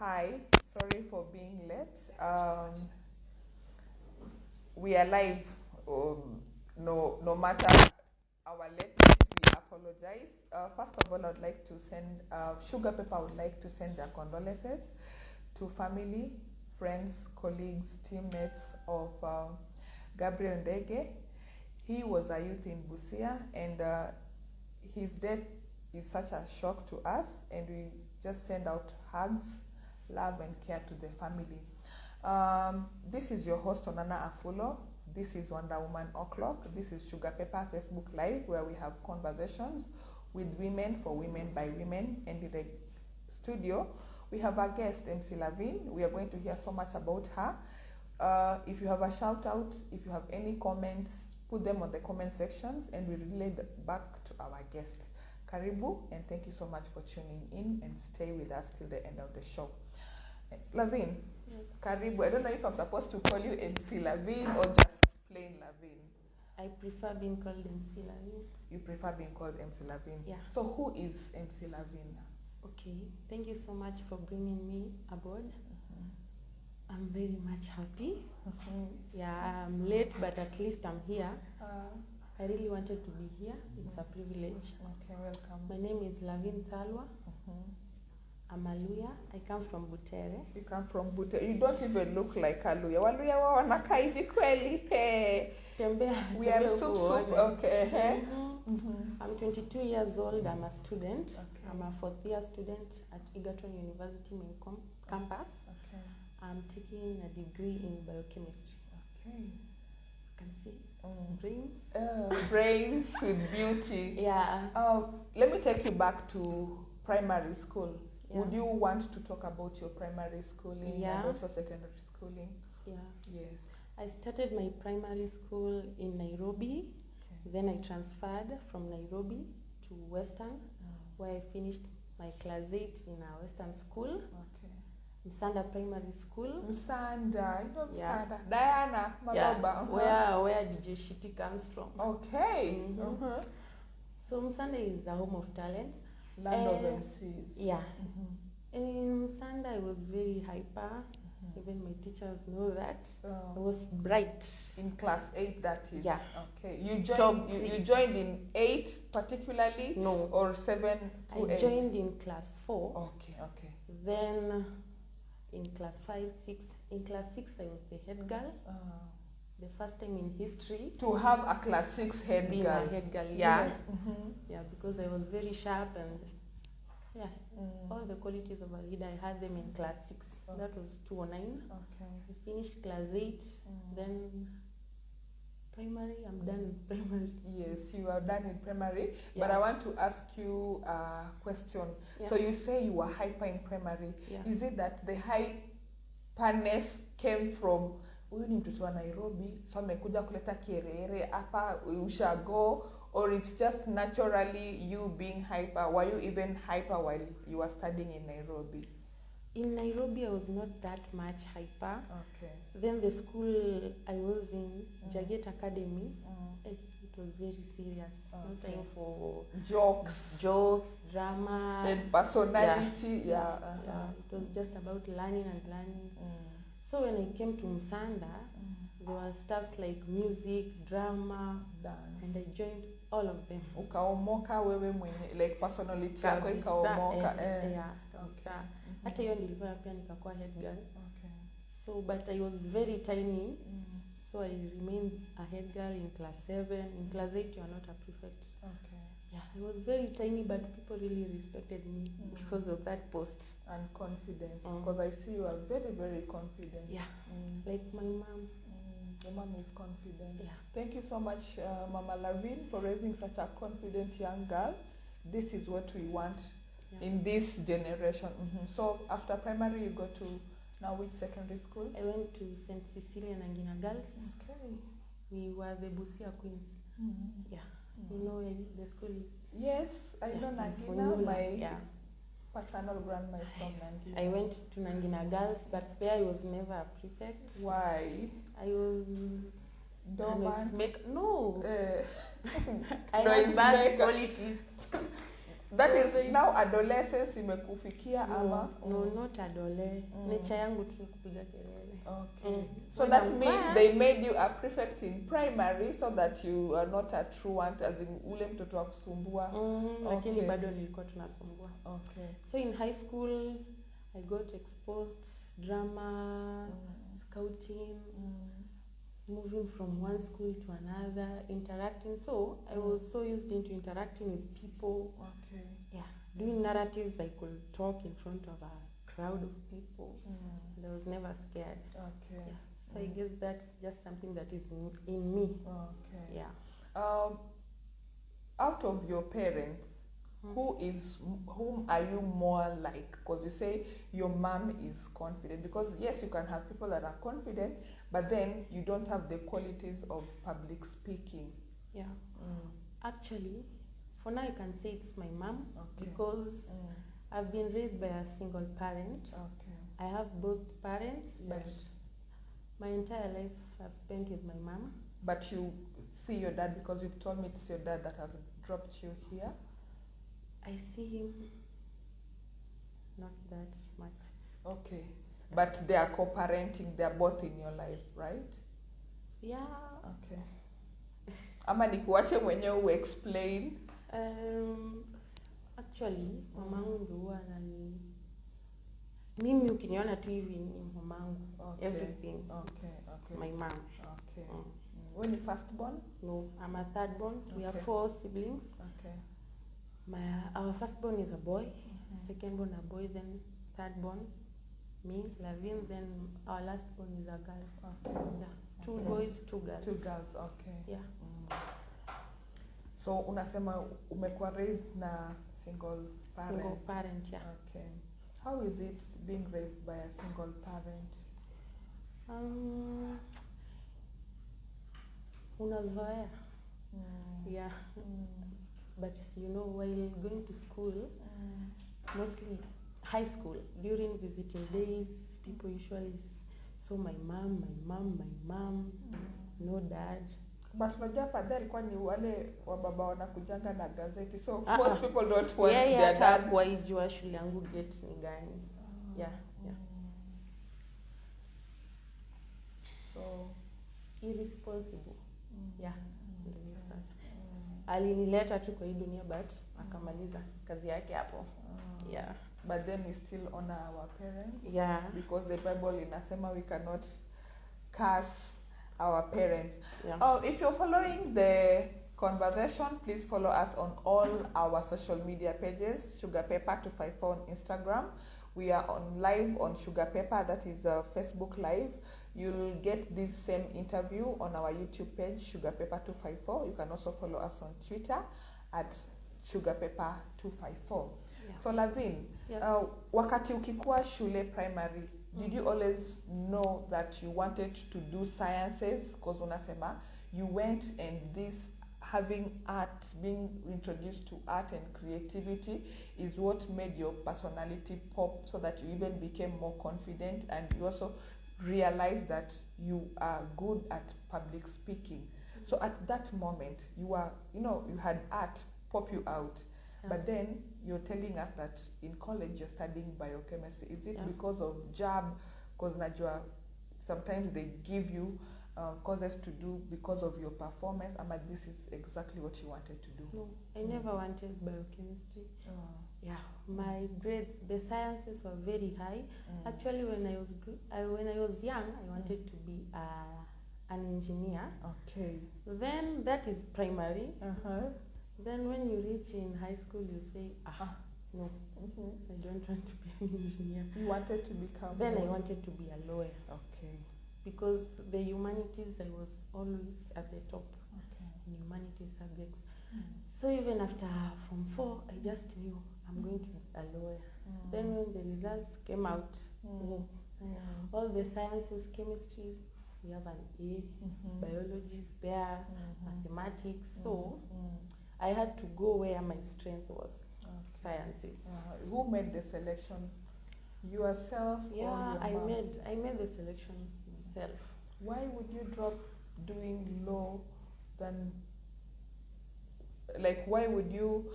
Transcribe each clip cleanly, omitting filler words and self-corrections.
Hi, sorry for being late. We are live. No matter our lateness, we apologize. First of all, I'd like to send Sugapepper would like to send their condolences to family, friends, colleagues, teammates of Gabriel Ndege. He was a youth in Busia, and his death is such a shock to us, and we just send out hugs, love, and care to the family. This is your host, Onana Afulo. This is Wonder Woman O'Clock. This is Sugapepper Facebook Live, where we have conversations with women for women by women. And in the studio, we have our guest, MC Lavine. We are going to hear so much about her. If you have a shout out, if you have any comments, put them on the comment sections, and we relay back to our guest. Karibu, and thank you so much for tuning in, and stay with us till the end of the show. Lavine, Yes. Karibu. I don't know if I'm supposed to call you MC Lavine or just plain Lavine. I prefer being called MC Lavine. You prefer being called MC Lavine? Yeah. So who is MC Lavine? Okay, thank you so much for bringing me aboard. I'm very much happy. Yeah, I'm late, but at least I'm here. I really wanted to be here. It's a privilege. Okay, welcome. My name is Lavine Thalwa. I'm a Luya. I come from Butere. You come from Butere. You don't even look like a Luya. Waluya wao wanakaa hivi kweli. We are soup. Okay. I'm 22 years old. I'm a student. Okay. I'm a fourth year student at Egerton University main campus. Okay. I'm taking a degree in biochemistry. Okay. You can see brains. Brains with beauty. Yeah. Let me take you back to primary school. Yeah. Would you want to talk about your primary schooling Yeah. and also secondary schooling? Yeah. Yes. I started my primary school in Nairobi. Okay. Then I transferred from Nairobi to Western, where I finished my class 8 in a Western school, Okay. Msanda Primary School. Msanda, you know Yeah. Msanda. Diana, Magoba. Where DJ Shiti comes from. Okay. So Msanda is a home of talent. Land of MCs. Yeah. And in Msanda I was very hyper. Even my teachers know that. I was bright. In class 8, that is. Yeah. Okay. You joined in 8 particularly? No. Or 7 to 8? I joined in class 4. Okay. Then in class 5, 6. In class 6 I was the head girl. The first time in history. To have a class 6 head being girl. a head girl, yeah. Yes. Yeah, because I was very sharp and all the qualities of a leader, I had them in class 6. That was 2009. Okay. I finished class 8. Then primary, I'm done with primary. Yes, you are done with primary. Yeah. But I want to ask you a question. Yeah. So you say you were hyper in primary. Yeah. Is it that the hyperness came from huyu ni mtoto wa Nairobi, so amekuja kuleta kierere hapa ushago, or it's just naturally you being hyper? Were you even hyper while you were studying in Nairobi? In Nairobi, I was not that much hyper. Okay. Then the school I was in, Jaget Academy, it was very serious. No Okay. time for Jokes drama. and personality. Yeah. It was just about learning and learning. So when I came to Msanda, there were stuffs like music, drama, Dance. and I joined all of them. Ukaomoka wewe mwenye, like personality yako Kabisa, ikaomoka. Yeah, kabisa. Hata hiyo nilifanya pia nikakuwa head girl. Okay. So but I was very tiny. So I remained a head girl in class 7. In class 8 you are not a prefect. Okay. Yeah, I was very tiny, but people really respected me because of that post. And confidence, because I see you are very, very confident. Yeah, like my mom. Your mom is confident. Yeah. Thank you so much, Mama Lavine, for raising such a confident young girl. This is what we want in this generation. So after primary, you go to now which secondary school? I went to St. Cecilia Nangina Girls. Okay. We were the Busia Queens. Yeah. You know where the school is? Yes, I know Nangina. My paternal grandma is from Nangina. I went to Nangina Girls, but there I was never a prefect. Why? I was dormant. No. I I had bad qualities. That is now adolescence imekufikia ama? No, not adole. Nature yangu tu kupiga kelele. Okay. So that means they made you a prefect in primary so that you are not a truant, as in ule mtoto wa kusumbua. Lakini bado nilikuwa tunasumbua. Okay. So in high school I got exposed drama, scouting, moving from one school to another, interacting. So I was so used into interacting with people. Okay. Yeah, doing narratives. I could talk in front of a crowd of people. And I was never scared. Okay. Yeah. So I guess that's just something that is in me. Okay. Yeah. Out of your parents, whom are you more like? Because you say your mom is confident. Because yes, you can have people that are confident, but then you don't have the qualities of public speaking. Yeah. Actually, for now I can say it's my mom. Okay. Because I've been raised by a single parent. Okay. I have both parents, but Yes. my entire life I've spent with my mom. But you see your dad, because you've told me it's your dad that has dropped you here. I see him not that much. Okay. But they are co-parenting, they are both in your life, right? Yeah. Okay. Ama nikuache mwenyewe explain. Actually, mamangu ndio huwa anani, mimi ukiniona tu hivi ni mamangu. Okay. Everything. Okay. My mom. Okay. When you first born? No, I'm a third born. We are Okay. 4 siblings. Okay. Our first born is a boy, second born a boy, then third born me, Lavine, then our last born is a girl. Okay. Yeah. 2 boys, 2 girls. 2 girls, okay. Yeah. So unasema umekuwa raised na single parent. Single parent, yeah. Okay. How is it being raised by a single parent? Unazoea. Yeah. But you know, while going to school, mostly high school, during visiting days, people usually saw my mom, no dad. But unajua father alikuwa ni wale wa baba wanakujanga na gazeti, so most people don't want their dad. Yeah, kuijua shule yangu gate ni gani. Yeah. So irresponsible. Yeah. Ndio sasa. Alinileta tu kwa hii dunia but akamaliza kazi yake hapo. Yeah. But then we still honor our parents. Yeah. Because the Bible inasema we cannot curse our parents. Yeah. If you're following the conversation, please follow us on all our social media pages. Sugapepper 254 on Instagram. We are on live on Sugapepper, that is Facebook Live. You'll get this same interview on our YouTube page, Sugapepper 254. You can also follow us on Twitter at Sugapepper 254. Yeah. So Lavine, Yes. Wakati ukikuwa shule primary, did you always know that you wanted to do sciences? Because unasema you went and this having art, being introduced to art and creativity is what made your personality pop, so that you even became more confident and you also realized that you are good at public speaking. So at that moment, you are, you had art pop you out. But then you're telling us that in college you're studying biochemistry. Is it because of job? Because najua sometimes they give you courses to do because of your performance. This is exactly what you wanted to do. No, I never wanted biochemistry. Yeah, my grades, the sciences were very high. Actually, when I was young, I wanted to be an engineer. Okay. Then that is primary. Then when you reach in high school, you say, no, I don't want to be an engineer. You wanted to become? Then I wanted to be a lawyer. Okay. Because the humanities, I was always at the top in humanities subjects. So even after Form 4, I just knew I'm going to be a lawyer. Then when the results came out, all the sciences, chemistry, we have an A, biology is there, mathematics. So I had to go where my strength was, sciences. Who made the selection? Yourself? Yeah, or your mom? I made the selections myself. Why would you drop doing law than, like, why would you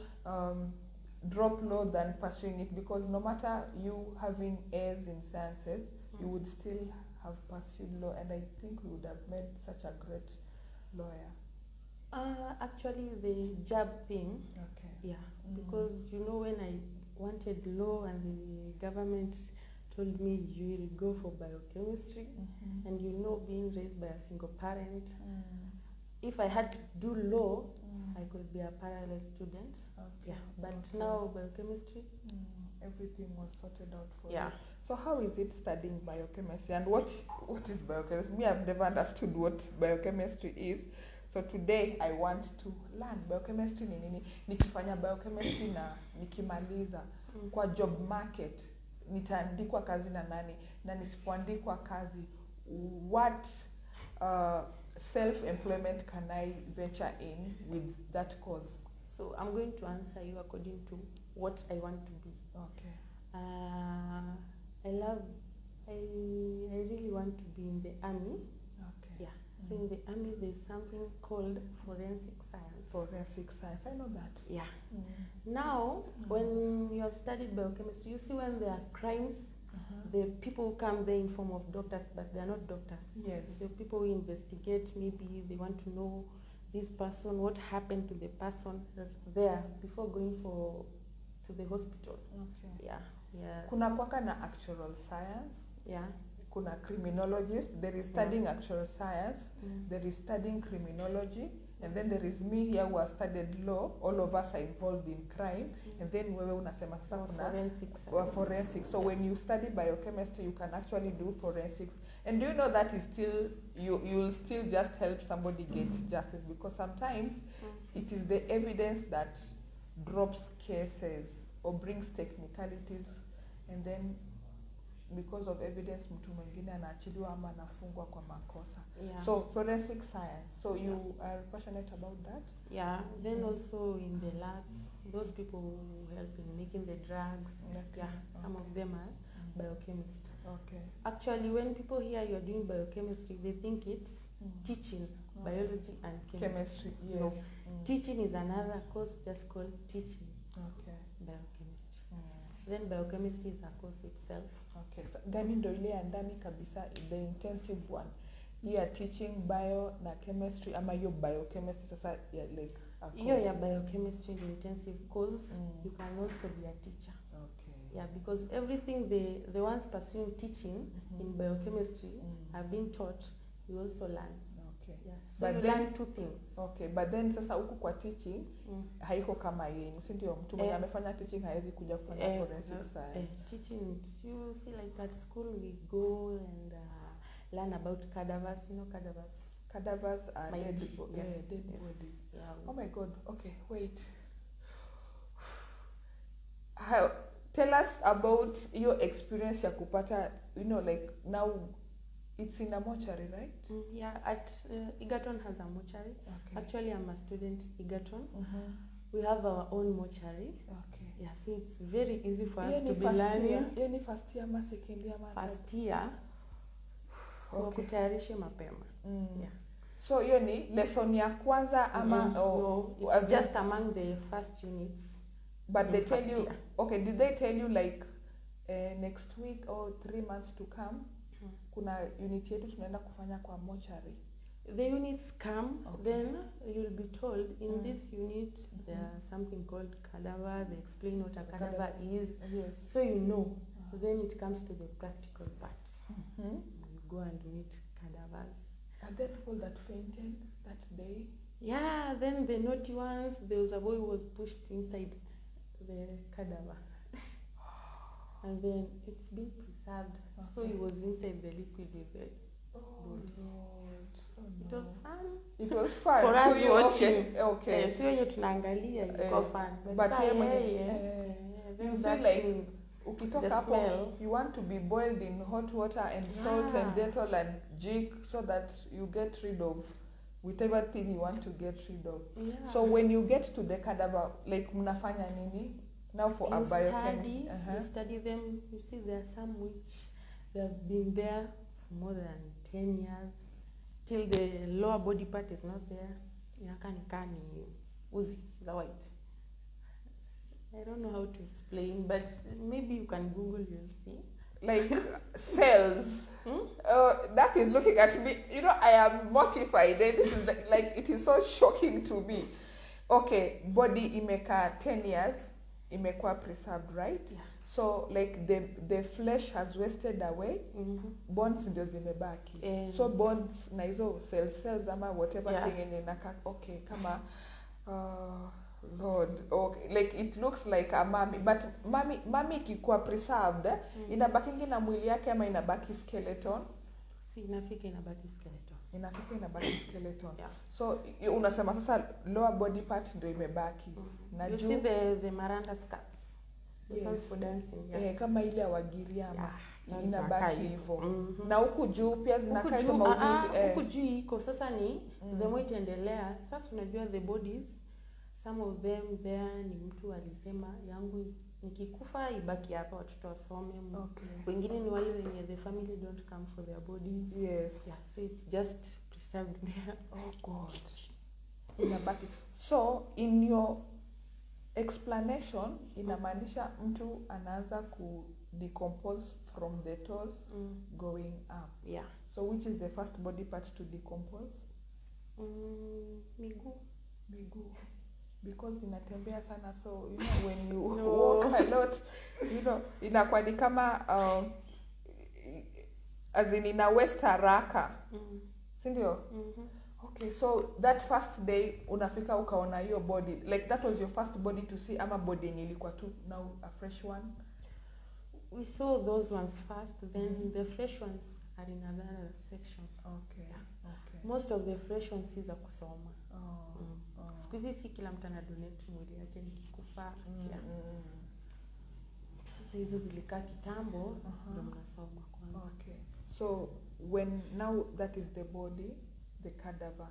drop low than pursuing it, because no matter you having A's in sciences, you would still have pursued law, and I think we would have made such a great lawyer. Actually, the job thing, Okay. yeah, because you know, when I wanted law and the government told me you will go for biochemistry, and you know, being raised by a single parent, if I had to do law, I could be a parallel student. Okay. Yeah, but now biochemistry, everything was sorted out for yeah. you. So how is it studying biochemistry, and what is biochemistry? Me, I've never understood what biochemistry is. So today I want to learn biochemistry ni nini. Nikifanya biochemistry na nikimaliza kwa job market nitaandikwa kazi na nani, na nisipoandikwa kazi, what self-employment can I venture in with that cause? So I'm going to answer you according to what I want to be. Okay. I really want to be in the army. Okay. Yeah. So in the army, there's something called forensic science. Forensic science, I know that. Yeah. Now, when you have studied biochemistry, you see when there are crimes, the people who come there in form of doctors, but they are not doctors. Yes. The people who investigate, maybe they want to know this person, what happened to the person there before going to the hospital. Okay. Yeah. Yeah. Kuna kwaka na actual science. Yeah. Kuna criminologist. There is studying actual science. There is studying criminology. And then there is me here who has studied law. All of us are involved in crime. And then wewe unasema sasa kuna forensics. So when you study biochemistry, you can actually do forensics. And do you know that is still, you'll still just help somebody get justice, because sometimes it is the evidence that drops cases or brings technicalities, and then because of evidence mtu mwingine anaachiliwa ama anafungwa kwa makosa. Yeah. So forensic science. So you are passionate about that? Yeah. Then also in the labs, those people who help in making the drugs. Okay. Yeah. Some of them are biochemists. Okay. Actually, when people hear you're doing biochemistry, they think it's teaching biology and chemistry. Yes. No. Teaching is another course just called teaching. Okay. Biochemistry. Then biochemistry is a course itself. Okay. So, gani ndo ile ya ndani kabisa, the intensive one? Here teaching bio na chemistry, ama hiyo biochemistry sasa like a course? Hiyo ya biochemistry the intensive course, you can also be a teacher. Okay. Yeah, because everything the ones pursuing teaching in biochemistry have been taught, you also learn. Okay. Yeah. So But you then, learn two things. Okay, but then sasa huku kwa teaching haiko kama yenu, si ndio? Mtu mwenye amefanya teaching hawezi kuja kufanya forensic science. Teaching, you see, like at school we go and learn about cadavers. You know cadavers? Cadavers are My dead people. Yeah, Yes. dead Yes. bodies. Yeah. Oh my God. Okay, wait. Tell us about your experience ya kupata, you know, like now it's in a mortuary, right? Yeah, at Egerton has a mortuary. Okay. Actually, I'm a student Egerton. We have our own mortuary. Okay. Yeah, so it's very easy for us Hiyo to ni be learning. Hiyo ni first year ama second year ama First year. So Okay. kutayarishe mapema. Yeah. So hiyo ni lesson ya kwanza ama No, it's just among the first units. But they tell first you, year. okay, did they tell you like next week or 3 months to come kuna unit yetu tunaenda kufanya kwa mortuary? The units come, Okay. then you'll be told in this unit there's something called cadaver. They explain what a cadaver is, Yes. so you know. Then it comes to the practical part. You go and meet cadavers. Are there people that fainted that day? Yeah, then the naughty ones, there was a boy who was pushed inside the cadaver. And then it's been preserved. So he was inside the liquid with the body. It was fun. It was fun. For us you, watching. Okay. So yenye tunaangalia ilikuwa fun. But saa you that feel like means ukitoka the hapo smell. you want to be boiled in hot water and salt and Dettol and jig so that you get rid of whatever thing you want to get rid of. Yeah. So when you get to the cadaver, like mnafanya nini? Now for a biochemist. You study them. You see there are some which they have been there for more than 10 years till the lower body part is not there. Inakaa ni uzi za white. I don't know how to explain, but maybe you can Google, you'll see. Like cells. That is looking at me. You know, I am mortified. And this is like it is so shocking to me. Okay, body imeka 10 years, imekuwa preserved, right? Yeah. So like the flesh has wasted away, bones ndio zimebaki. So bones na hizo cells ama whatever thing yenye naka okay kama Lord, okay, like it looks like a mummy, but mummy ikikuwa preserved, inabakingi na mwili yake ama inabaki skeleton? Si inafika inabaki skeleton. Inafika inabaki skeleton. Yeah. So unasema sasa lower body part ndio imebaki. Na you see the maranda skirts. This one's for dancing. Yeah. Kama ile ya Wagiriama. Yeah, inabaki hivyo. Na huku juu pia zinakaa hizo mauzizi. Huku juu iko sasa ni the more itaendelea. Sasa unajua the bodies, some of them there ni mtu alisema yangu nikikufa ibaki hapa watoto wasome. Okay. Wengine ni wale wenye the family don't come for their bodies. Yes. Yeah, so it's just preserved there. Oh God. Inabaki. So in your explanation inamaanisha mtu anaanza ku decompose from the toes going up. Yeah. So which is the first body part to decompose? Miguu. Because inatembea sana, so you know when you walk a lot, you know inakuwa ni kama as in ina waste haraka. Si ndio? Okay, so that first day unafika ukaona hiyo body, like that was your first body to see ama body yenye ilikuwa tu now a fresh one? We saw those ones first, then the fresh ones are in another section. Okay. Yeah. Okay. Most of the fresh ones si za kusoma. Oh. Siku hizi si kila mtu ana donate mwili yake nikikufa. Yeah. Sasa hizo zilikaa kitambo ndio mnasoma kwanza. Okay. So when now that is the body, the cadaver,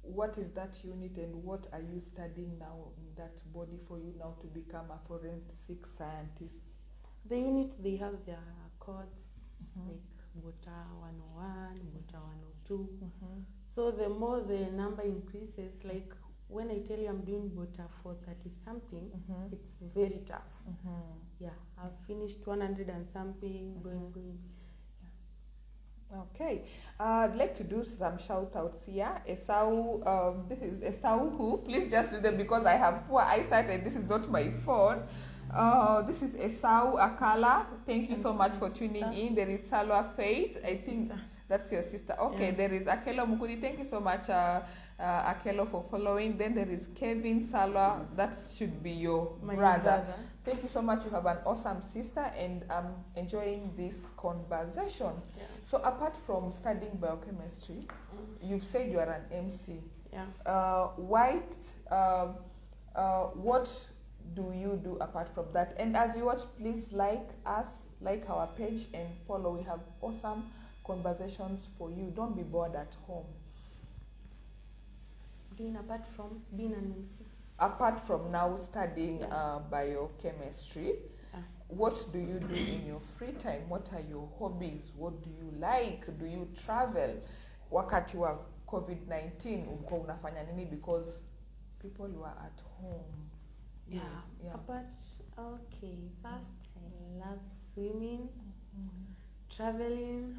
what is that unit and what are you studying now in that body for you now to become a forensic scientist? The unit, they have their codes, like BOTA 101, BOTA 102. So the more the number increases, like when I tell you I'm doing BOTA 430 something, it's very tough. Yeah, I've finished 100 and something, going. Okay, I'd like to do some shout outs here. Esau, this is Esau who, please just do them because I have poor eyesight and this is not my phone. This is Esau Akala. Thank you so much for tuning in. There is Salwa Faith. I think that's your sister. Okay, yeah. There is Akelo Mukudi. Thank you so much, Akelo, for following. Then there is Kevin Salwa. That should be your brother. Thank you so much. You have an awesome sister, and I'm enjoying this conversation. Yeah. So apart from studying biochemistry, you've said you are an MC. Yeah. What do you do apart from that? And as you watch, please like us, like our page, and follow. We have awesome conversations for you. Don't be bored at home. Doing apart from being an MC? Apart from now studying biochemistry, what do you do in your free time? What are your hobbies? What do you like? Do you travel? Wakati wa COVID-19, ulikuwa unafanya nini? Because people were at home. Yeah. But okay, first I love swimming, traveling,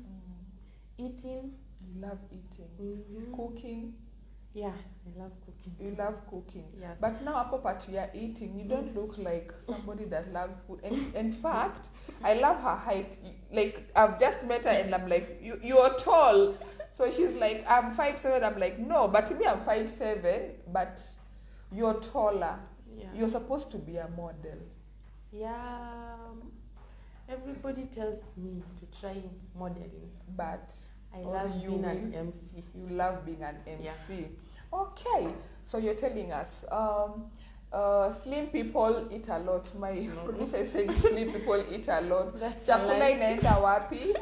eating. You love eating. Cooking. Yeah, I love cooking. You love cooking. Yes. But now apart you are eating, you don't look like somebody that loves food. And in fact, I love her height. Like I've just met her and I'm like, you're tall. So she's like, I'm 5'7". I'm like, no, but to me I'm 5'7", but you're taller. Yeah. You're supposed to be a model. Yeah. Everybody tells me to try modeling. But I love being an MC. You love being an MC. Yeah. Okay. So you're telling us, slim people eat a lot. My producer is saying slim people eat a lot. Chakula inaenda wapi?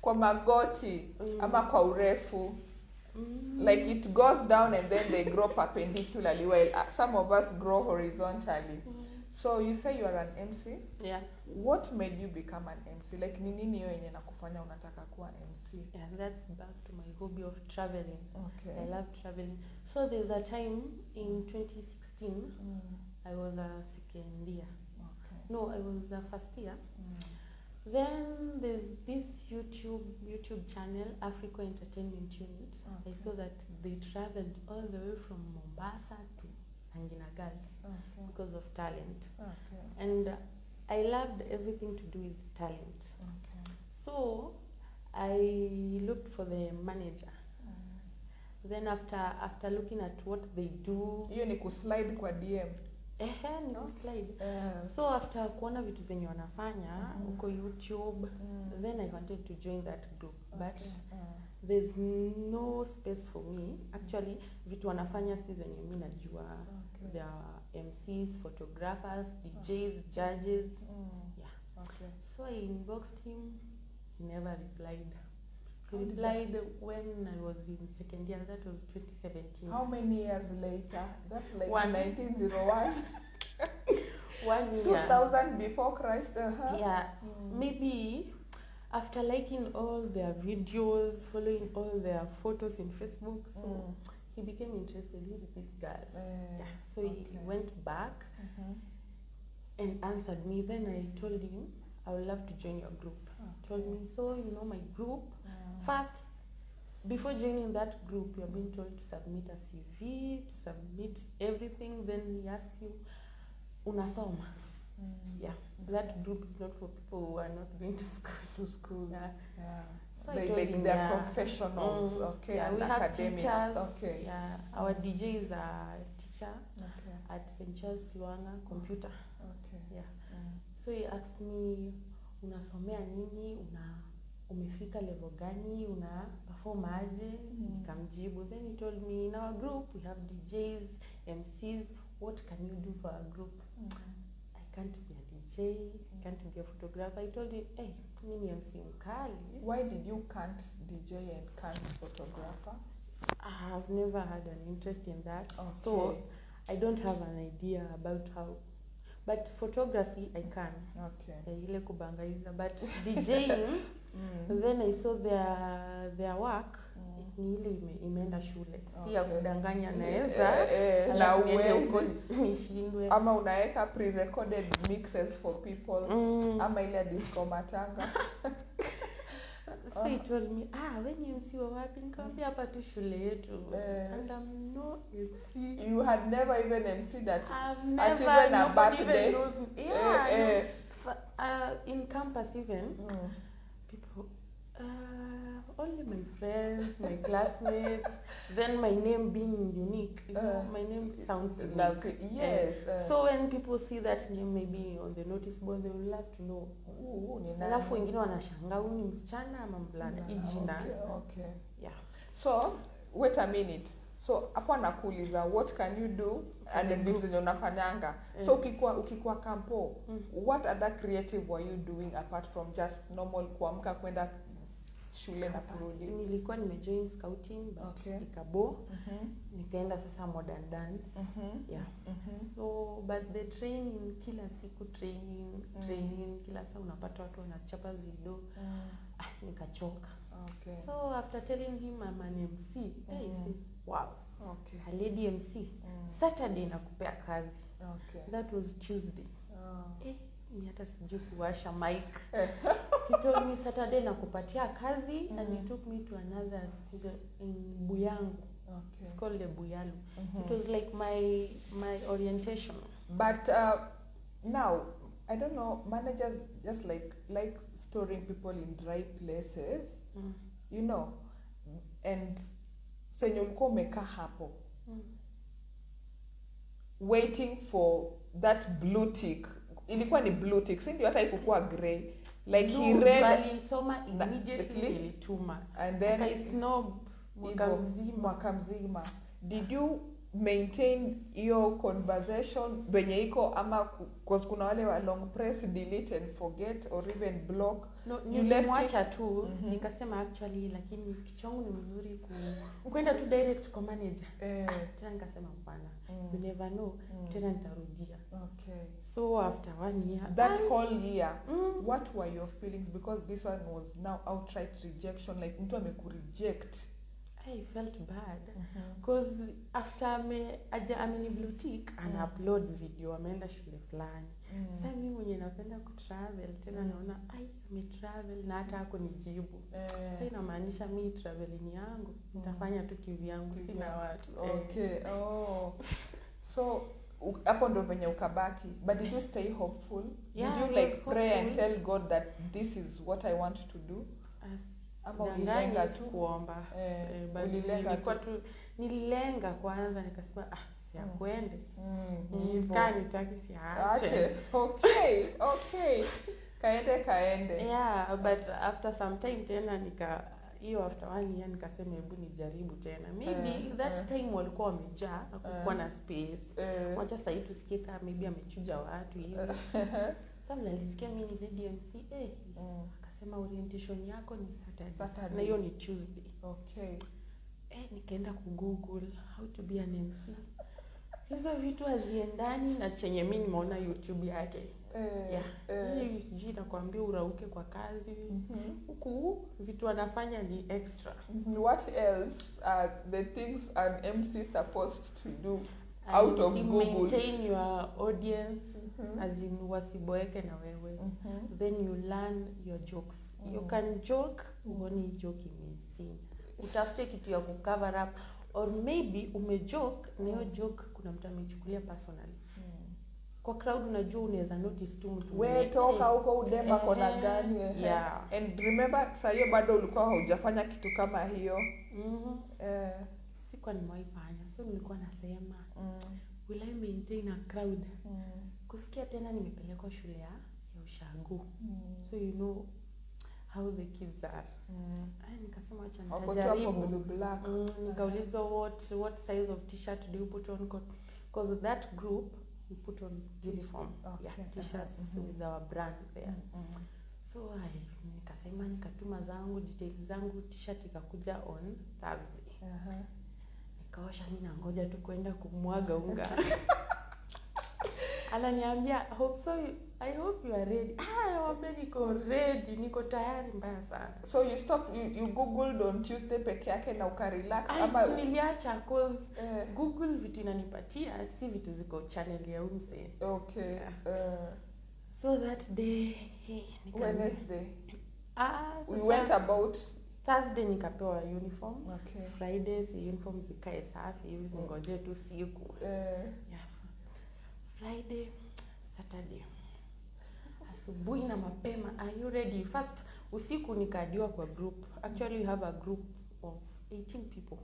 Kwa magoti ama kwa urefu. Like it goes down and then they grow perpendicularly while some of us grow horizontally. So you say you are an MC? Yeah. What made you become an MC? Like ni nini hiyo yenye nakufanya unataka kuwa MC? Yeah, that's back to my hobby of traveling. Okay. I love traveling. So there's a time in 2016 I was a second year. Okay. No, I was a first year. Then there's this YouTube channel, Africa Entertainment Unit. Okay. I saw that they traveled all the way from Mombasa to Angina Girls because of talent. Okay. And I loved everything to do with talent. Okay. So I looked for the manager. Then after looking at what they do, Hiyo ni kuslide kwa DM. ni slide. So after kuona vitu zenye wanafanya uko YouTube, then I wanted to join that group. But there's no space for me. Actually, vitu wanafanya si zenye mimi najua. There are MCs, photographers, DJs, judges. Yeah. Okay. So I inboxed him. He never replied. He replied when I was in second year. That was 2017. How many years later? That's like 1901. 1 year. 2000 before Christ. Yeah. Maybe after liking all their videos, following all their photos in Facebook, so he became interested. Who's this girl? So he went back and answered me. Then I told him I would love to join your group. Told me, so you know my group. First, before joining that group, you are being told to submit a CV, to submit everything. Then he asks you, unasoma. Yeah, that group is not for people who are not going to school. Yeah. So I told him, they're professionals. Okay. Yeah, we have teachers. Okay. Yeah, our DJ is a teacher at St. Charles Luanga Computer. Okay. Yeah. So he asked me, unasomea nini? Umefika level gani? Una perform aje? Nikamjibu. Then he told me, in our group we have DJs, MCs. What can you do for our group? I can't be a DJ. I can't be a photographer. I told him, hey, mimi MC mkali. Why did you can't DJ and can't photographer? I have never had an interest in that. Okay. So I don't have an idea about how. But photography I can. Okay. Ile kubangaiza. But DJing, then I saw their work. Ni ile imeenda shule. Si ya kudanganya naweza. Na uwezi. Nishindwe. Ama unaweka pre-recorded mixes for people. Ama ile disco matanga. So he told me, when you MC wa wapi? Nikamwambia hapa tu shule yetu. And I'm no MC. You had never even MC that. I've at never, even a nobody birthday. even knows me. Yeah, in campus even, people, only my friends, my classmates, then my name being unique. You know, my name sounds unique. Yes. So when people see that name maybe on the notice board, they will love to know. Alafu wengine wanashangaa huyu ni msichana ama mvulana. Ijina. Okay. Yeah. So, wait a minute. So, hapo nakuuliza, what can you do? And then vitu zenye unafanyanga. So, ukikuwa kampo, what other creative were you doing apart from just normal kuamka kwenda shule na kurudi? Nilikuwa nimejoin scouting but ikabo. Nikaenda sasa modern dance. Yeah. So but the training kila siku training kila saa unapata watu wanachapa zido. Nikachoka. Okay. So after telling him I'm an MC, he says, "Wow. Okay. A lady MC. Saturday nakupea kazi." Okay. That was Tuesday. Ni hata sijui kuwasha mic. He told me Saturday nakupatia kazi and he took me to another school in Buyangu. Okay. It's called the Buyalu. It was like my orientation. But now, I don't know, managers just like storing people in dry places, you know, and senye ulikuwa umekaa hapo, waiting for that blue tick. Ilikuwa ni blue tick, si ndio hata ikukuwa grey. Like he read. Bali soma immediately ilituma. And then I snob mwaka mzima. Did you maintain your conversation benye iko ama kuna wale wa long press, delete and forget or even block? No, nilimwacha tu, nikasema actually lakini kichwangu ni mzuri kwenda tu direct kwa manager. Tena nikasema hapana. You never know, tena nitarudia. Okay. So after 1 year, that whole year, what were your feelings? Because this one was now outright rejection, like mtu amekureject. I felt bad because after ameni blue tick ana upload video ameenda shule fulani. Sasa mimi mwenye napenda kutravel tena naona ametravel na hata hako nijibu. Sasa inamaanisha mimi traveling yangu nitafanya tu kivyangu sina watu. Okay. So hapo ndo venye ukabaki, but did you stay hopeful? Did you like pray and tell God that this is what I want to do? Ama ulilenga tu kuomba. Nililenga kwanza nikasema siakwende. Nitaki siache. Okay. Kaende. Yeah, but after some time tena hiyo after 1 year nikasema hebu nijaribu tena. Maybe that time walikuwa wamejaa hakukuwa na space. Wacha sasa tusikie kama maybe amechuja watu hivi. Sasa nilisikia mimi ni lady MC akasema orientation yako ni Saturday. Na hiyo ni Tuesday. Okay. Nikaenda Google how to be an MC. Hizo vitu haziendani na chenye mimi nimeona YouTube yake. Hii sijui nakwambia urauke kwa kazi. Huku vitu wanafanya ni extra. What else are the things an MC supposed to do out of Google? Maintain your audience as in wasiboeke na wewe. Then you learn your jokes. You can joke, uone joke imesing. Utafute kitu ya kucover up or maybe umejoke na hiyo joke kuna mtu amechukulia personally. Kwa crowd unajua unaweza notice tu mtu wewe toka huko udemba kona gani. And remember sasa hiyo bado ulikuwa haujafanya kitu kama hiyo. Sikuwa nimewaifanya, so nilikuwa nasema will I maintain a crowd? Kusikia tena nimepelekwa shule ya ushago. So you know how the kids are. Nikasema acha nitajaribu. Nikaulizwa what size of t-shirt do you put on, because that group we put on uniform. T-shirts with our brand there. So nikatuma zangu details zangu, t-shirt ikakuja on Thursday. Nikaosha mimi na ngoja tu kwenda kumwaga unga. Ananiambia I hope you are ready. Niko ready, niko tayari mbaya sana. So you googled on Tuesday peke yake na ukarelax ama niliacha cause Google vitu inanipatia si vitu ziko channel ya umse. Okay. So that day Wednesday. We so went about Thursday nikapewa uniform. Okay. Friday uniform zikae safi hivi zingoje tu siku. Friday, Saturday. Asubuhi na mapema, are you ready? First, usiku nikadiwa kwa group. Actually, we have a group of 18 people.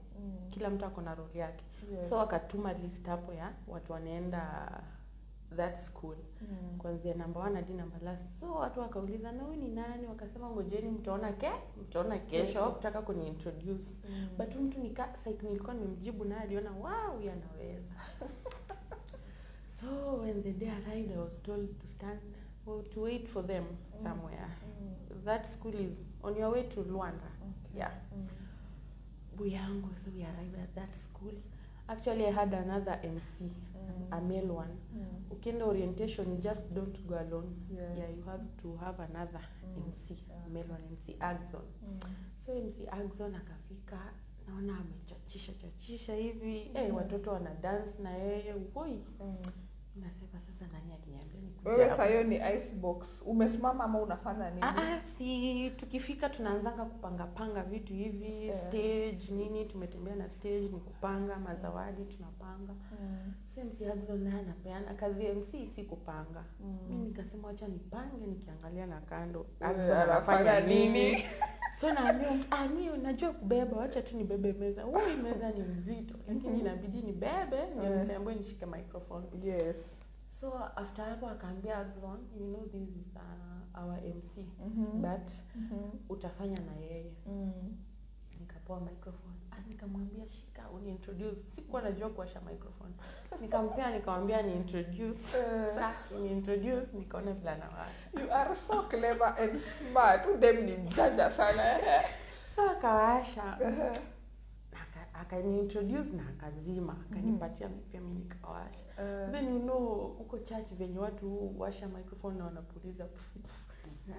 Kila mtu ako na role yake. So wakatuma list hapo ya watu wanaenda that school. Kuanzia number 1 hadi number last. So watu wakauliza na wewe ni nani? Wakasema ngojeni mtaona kesho. Kutaka kuniintroduce. But mtu nilikuwa nimemjibu na aliona wow yanaweza. So when the day arrived, I was told to stand or to wait for them somewhere. That school is on your way to Luanda. Buyango, so we arrived at that school. Actually, I had another MC, a male one. Ukienda orientation, you just don't go alone. You have to have another MC, male one, MC Axon. So MC Axon akafika, naona amechachisha hivi. Watoto wana dance na yeye. Nasema sasa nani aliniambia nikuje. Wewe sasa hiyo ni icebox. Umesimama ama unafanya nini? Si tukifika tunaanzanga kupanga vitu hivi, stage nini, tumetembea na stage ni kupanga mazawadi tunapanga. So MC Axon naye anapeana kazi ya MC si kupanga. Mimi nikasema acha nipange nikiangalia na kando. Axon anafanya nini? So naambia mimi najua kubeba, acha tu nibebe meza. Hii meza ni mzito, lakini inabidi nibebe ndio nisembe nishike microphone. Yes. So after hapo akaambia Axon, you know this is our MC, but utafanya na yeye. Nikapoa microphone. Nikamwambia shika uniintroduce. Sikuwa najua kuwasha microphone. Nikamwambia ni introduce. Sasa ni introduce nikaona vile anawasha. You are so clever and smart. Udem ni mjanja sana. So akawasha. Akani-introduce na akazima. Akanipatia pia mimi nikawasha. Then you know uko church venye watu washa microphone na wanapuliza.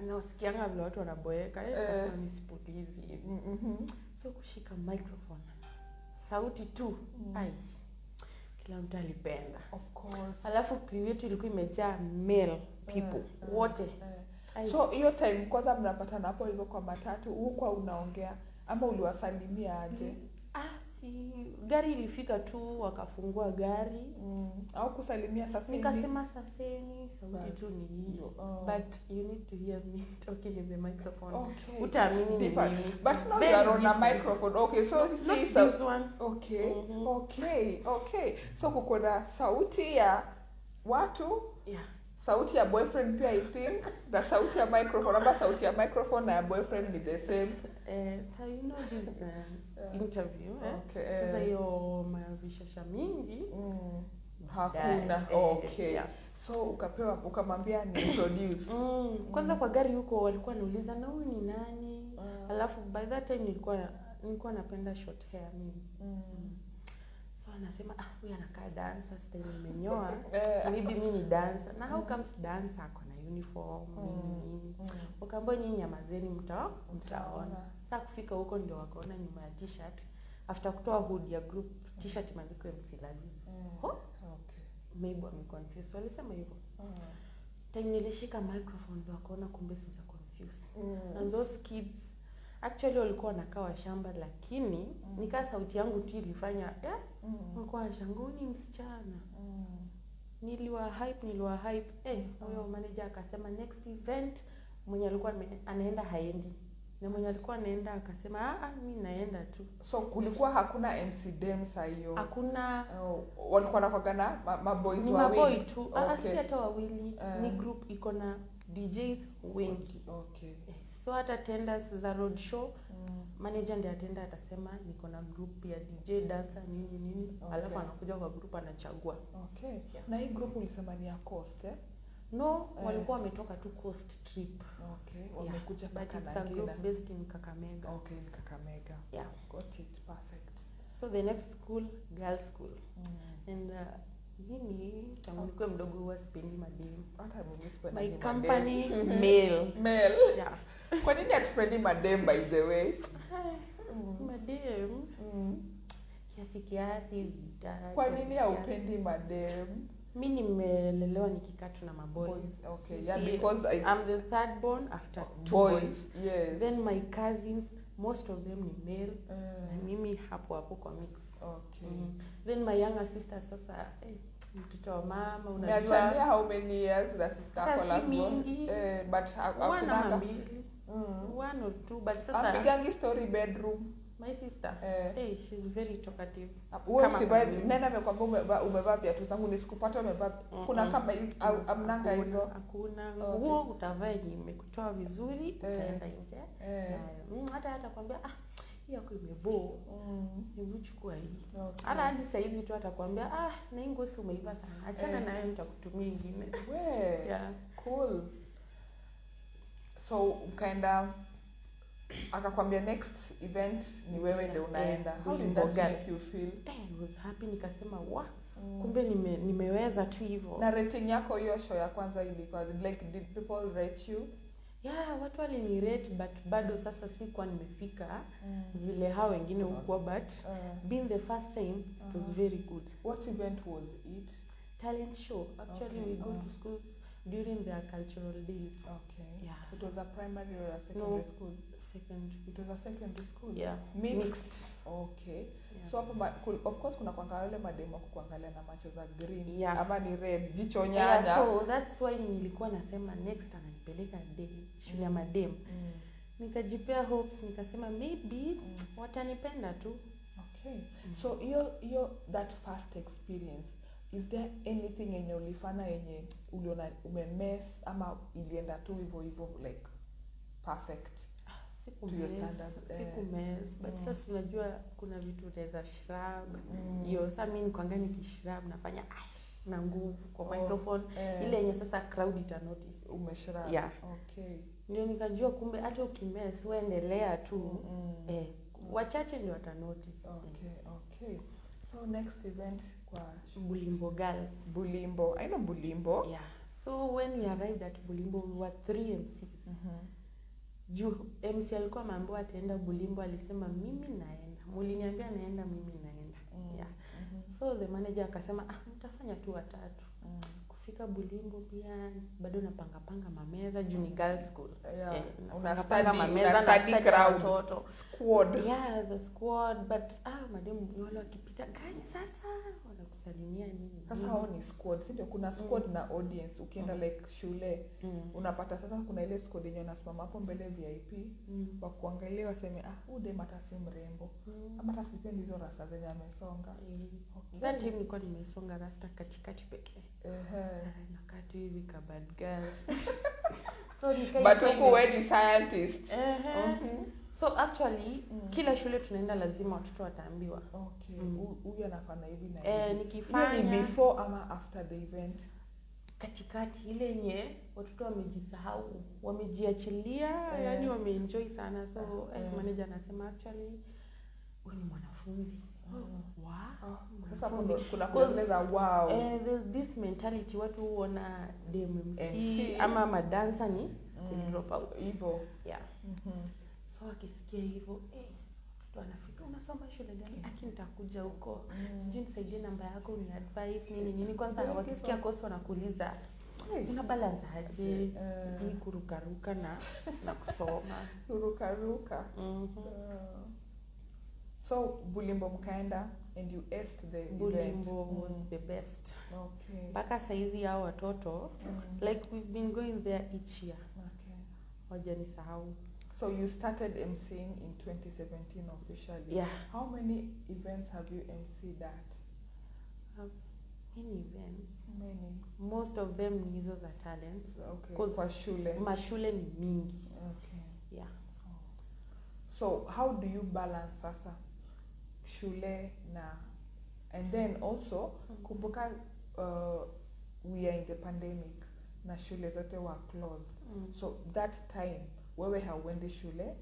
Na usikianga vile watu wanaboeka. Kasema nisipulizi hivi. So kushika microphone. sauti tu. Ai. Kila mtu alipenda. Of course. Alafu crew yetu ilikuwa imejaa male people wote. So hiyo time kwanza mnapatana hapo hivyo kwa matatu, huko unaongea ama uliwasalimia aje? Si gari ilifika tu wakafungua gari. Au kusalimia sasa? Nikasema saseni, sauti tu ni hiyo. But you need to hear me talking in the microphone. Okay. Utaamini ni mimi. But now you are on a microphone. Okay, so this one. Okay. Okay. So kuko na sauti ya watu. Yeah. Sauti ya boyfriend pia I think. Na sauti ya microphone. Amba sauti ya microphone na ya boyfriend ni the same. So you know this interview. Okay. Sasa hiyo mavishasha mingi. Hakuna. Okay. Yeah. So ukamwambia ni introduce. Kwanza kwa gari huko walikuwa nauliza na huyu ni nani? Alafu by that time nilikuwa napenda short hair mimi. So anasema huyu anakaa dancer, style imenyoa. Maybe mimi ni dancer. Na how comes dancer ako na uniform nini? Wakaambia nyinyi nyamazeni mtaona. Sasa kufika huko ndio wakaona nyuma ya t-shirt. After kutoa hood ya group, t-shirt imeandikwa MC Lavine. Okay. Maybe I'm confused. Walisema hivyo. Time nilishika microphone ndio wakaona kumbe sija confuse. And those kids actually walikuwa wanakaa wa shamba lakini nikaa sauti yangu tu ilifanya walikuwa washanguni msichana. Niliwa hype. Huyo manager akasema next event mwenye alikuwa anaenda haendi. Na mwenye alikuwa anaenda akasema mimi naenda tu. So kulikuwa hakuna MC Dem saa hiyo. Hakuna. Walikuwa wanapagana maboys wawili. Ni maboy tu. Si hata wawili. Ni group iko na DJs wengi. Okay. So hata tenders za road show manager ndiye atenda atasema niko na group ya DJ dancer nini. Alafu anakuja kwa group anachagua. Okay. Yeah. Na hii group ulisema ni ya Coast No, walikuwa wametoka tu Coast trip. Okay. Wamekuja mpaka na group based in Kakamega. Okay, in Kakamega. Yeah. Got it. Perfect. So the next school, girls school. And mimi tangu nikuwe mdogo huwa sipendi madem. Hata mimi sipendi my company male. Yeah. Kwa nini hatupendi madem by the way? Madem. Kiasi vita. Kwa nini haupendi madem? Mimi nimelelewa nikikaa tu na maboys. Okay. Yeah, because I'm the third born after two boys. Yes. Then my cousins, most of them ni male. Na mimi hapo kwa mix. Okay. Then my younger sister sasa mtoto wa mama unajua. Umeachania how many years na sister yako last born? But hakuna mbili. One or two but sasa apigangi story bedroom. My sister, she's very talkative. Wewe sibai nenda amekwambia umevaa viatu zangu nisikupata umevaa. Kuna kama amnanga hizo. Hakuna. Nguo utavaa yenye imekutoa vizuri utaenda nje. Hata atakwambia hii yako imebo. Nimechukua hii. Hata hadi saizi tu atakwambia na hii nguo si umeiva sana. Achana nayo nitakutumia nyingine. Yeah. Cool. So ukaenda akakwambia next event ni wewe ndio unaenda. How did that make you feel? I was happy nikasema kumbe nimeweza tu hivyo. Na rating yako hiyo show ya kwanza ilikuwa like did people rate you? Yeah, watu walinirate but bado sasa sikuwa nimefika vile hao wengine huko but being the first time it was very good. What event was it? Talent show. Actually we go to schools during their cultural days. Okay. Yeah. It was a primary or a secondary school? Secondary. It was a secondary school? Yeah. Mixed. Okay. Yeah. So of course kuna kuangalia mademo kuangalia na macho za green ama ni red jicho nyanya. Yeah, so that's why nilikuwa nasema next ananipeleka shule ya madem. Nikajipea hopes nikasema maybe watanipenda tu. Okay. So hiyo that first experience, is there anything yenye ulifanya yenye uliona umemess ama ilienda tu hivyo like perfect? Sikumess but sasa unajua kuna vitu unaweza shrub. Hiyo sasa mimi nikwanga nikishrub nafanya na nguvu kwa microphone ile yenye sasa crowd ita notice. Umeshrub. Yeah. Okay. Ndio nikajua kumbe hata ukimess uendelea tu. Wachache ndio wata notice. Okay. So next event kwa Bulimbo Girls. Bulimbo. I know Bulimbo. Yeah. So when we arrived at Bulimbo we were 3 MCs. juu MC alikuwa ameambiwa ataenda Bulimbo, alisema mimi naenda. Muliniambia naenda, mimi naenda. Yeah. So the manager akasema mtafanya tu watatu. Kufika Bulimbo pia bado napanga mameza juu ni girls school. Yeah. Unapanga mameza na study crowd squad. Yeah, the squad, but madam wale wakipita gani sasa wanakusalimia nini? Sasa hao ni squad. Sio kuna squad na audience. Ukienda like shule unapata sasa kuna ile squad yenye unasimama hapo mbele VIP wa kuangalia waseme ude mata si mrembo. Ama hata sipendi hizo rasta zenye amesonga. Okay. That time nilikuwa nimesonga rasta katikati pekee. Nakati hivi ka bad girl. So but uko wewe scientist. So actually kila shule tunaenda lazima watoto wataambiwa. Okay. Huyu anafanya hivi na hivi. Nikifanya ni before ama after the event. Katikati ile yenye watoto wamejisahau, wamejiachilia, yani wameenjoy sana. So manager anasema actually wewe ni mwanafunzi. Wow. Sasa kuna kueleza wow. There's this mentality watu huona DMC ama madansa ni school dropout. Hivyo. Yeah. So akisikia hivyo, mtoto anafika unasoma shule gani? Nitakuja huko. Sijui nisaidie namba yako ni advice nini. Kwanza wakisikia course wanakuuliza una balance aje? Ni kurukaruka na kusoma. Kurukaruka. So Bulimbo mkaenda and you aced the Bulimbo event. was the best. Okay. Mpaka saizi hao watoto like we've been going there each year. Okay. Wajanisahau. So you started MCing in 2017 officially. Yeah. How many events have you MC'd at? Many events. Many. Most of them ni hizo za talents. Okay. Kwa shule. Mashule ni mingi. Okay. Yeah. So how do you balance sasa shule na and then also kumbuka we are in the pandemic na shule zote were closed. So that time wewe hauendi shule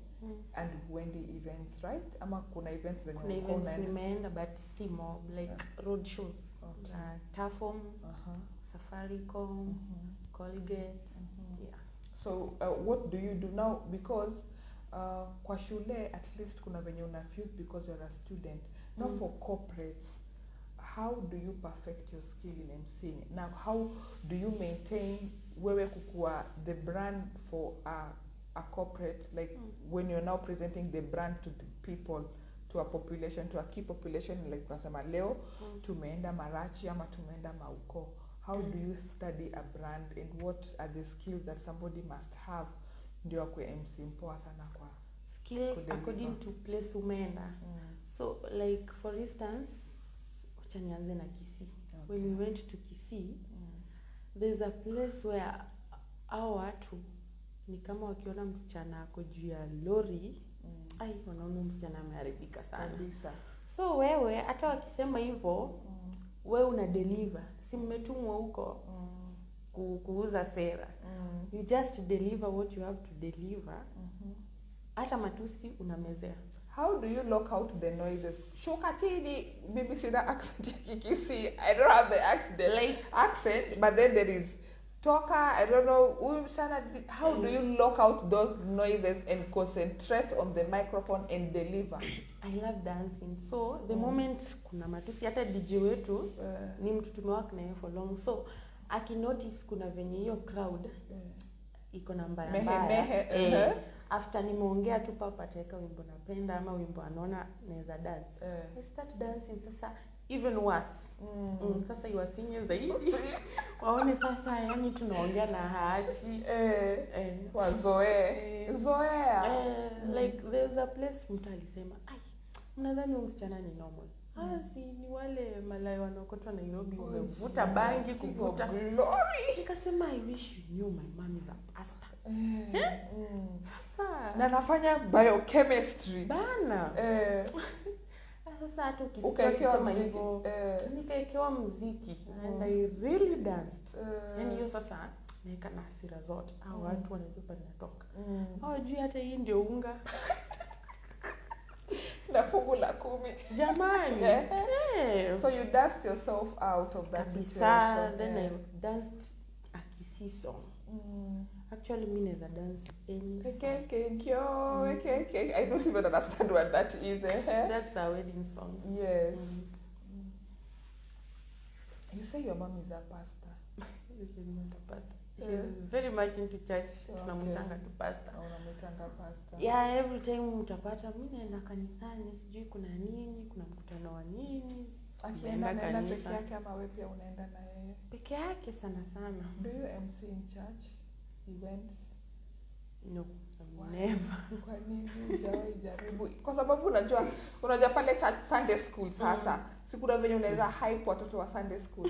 and huendi events, right? Ama kuna events zenye kuna events nimeenda but si mob like road shows. Tafom, Safaricom, Colgate. Yeah. So what do you do now because kwa shule at least kuna venye una fuse because you're a student. Now for corporates, how do you perfect your skill in MCing? Now how do you maintain wewe kukua the brand for a corporate, like when you're now presenting the brand to the people, to a population, to a key population, like tunasema leo tumeenda Marachi ama tumeenda Mauko. How do you study a brand and what are the skills that somebody must have ndio akwe MC mpoa sana kwa skills according to place umeenda. So like for instance acha nianze na Kisii. When we went to Kisii, there's a place where our watu ni kama wakiona msichana ako juu ya lori wanaona msichana ameharibika sana kabisa. So wewe hata wakisema hivyo wewe una deliver, si mmetumwa huko kuuza sera. You just deliver what you have to deliver. Hata matusi unamezea. How do you lock out the noises? Shuka chini, maybe see that accent ya Kisii. I don't have the accent, but then there is toka, I don't know, how do you lock out those noises and concentrate on the microphone and deliver? I love dancing. So the moment kuna matusi, hata DJ wetu ni mtu tumework na yeye for long. So akinotice kuna venye hiyo crowd iko na mbaya. After nimeongea tu papa ataweka wimbo napenda ama wimbo anaona naweza dance. I start dancing sasa even worse. Sasa iwasinye zaidi. Waone sasa yani tunaongea na haachi. Wazoe. Zoea. Like there's a place mtu alisema, mnadhani msichana ni normal. Si ni wale malaya wanaokotwa Nairobi wamevuta bangi kuvuta glory. Nikasema I wish you knew my mom is a pastor. Sasa na nafanya biochemistry bana. Sasa hata ukisikia kama hivyo nikaekewa muziki and I really danced. Yani hiyo sasa nika na hasira zote. Hao watu wanajua ninatoka. Hawajui hata hii ndio unga. Na fungu la 10 jamani. So you danced yourself out of that situation. Then I danced a Kisii song. Actually, me never dance any song. I don't even understand what that is. That's a wedding song. Yes. You say your mom is a pastor. She's not a pastor. She's very much into church. Tunamwitanga tu pastor. Unamwitanga pastor. Yeah, every time mtapata mimi naenda kanisani, sijui kuna nini, kuna mkutano wa nini. Akienda peke yake ama wewe pia unaenda na yeye? Peke yake sana sana. Do you MC in church events? No, never. Kwa nini hujawahi jaribu? Kwa sababu unajua pale church Sunday school sasa. Sikuna venye unaweza hype watoto wa Sunday school.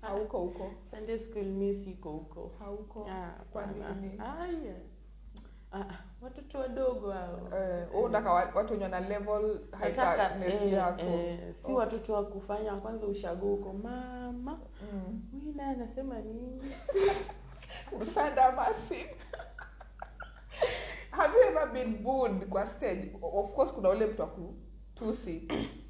Hauko huko. Sunday school mimi siko huko. Hauko. Kwa nini? Watoto wadogo hao. Unataka watu wenye na level hyperness yako. Si watoto wa kufanya kwanza ushago huko. Mama. Huyu naye anasema nini? Usanda massive. Have you ever been booed kwa stage? Of course kuna ule mtu akutusi.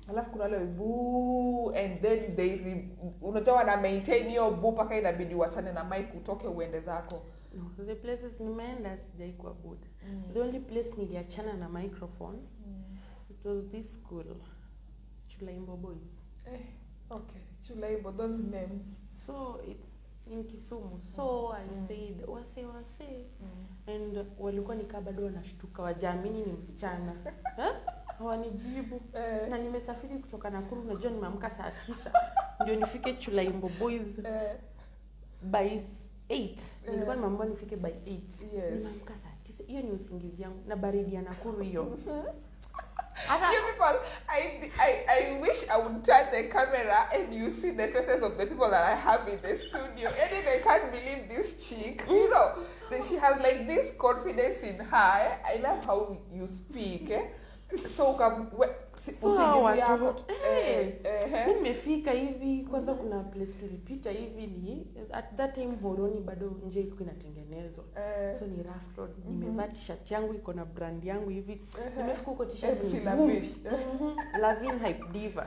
Alafu kuna wale boo and then unajua wana maintain hiyo boo paka inabidi wachane na mic utoke uende zako. No, the places nimeenda sijai kwa booed. The only place niliachana na microphone it was this school, Chulaimbo Boys. Okay, Chulaimbo, those names. So it's in Kisumu. So I said wase and walikuwa nikaa bado wanashtuka wajaamini ni msichana. Hawanijibu. Na nimesafiri kutoka Nakuru, unajua nimeamka saa 9 ndio nifike Chulaimbo Boys by 8. Nilikuwa nimeambiwa nifike by 8. Nimeamka saa 9. Hiyo ni usingizi yangu na baridi ya Nakuru hiyo. You people, I wish I would turn the camera and you see the faces of the people that I have in the studio. And they can't believe this chick. You know, she has like this confidence in her. I love how you speak. So nimefika hivi kwanza kuna place tulipita hivi ni at that time Horoni bado nje ilikuwa inatengenezwa. So ni rough road. Nimevaa t-shirt yangu iko na brand yangu hivi. Nimefika huko t-shirt ni vumbi. Lavine hype diva.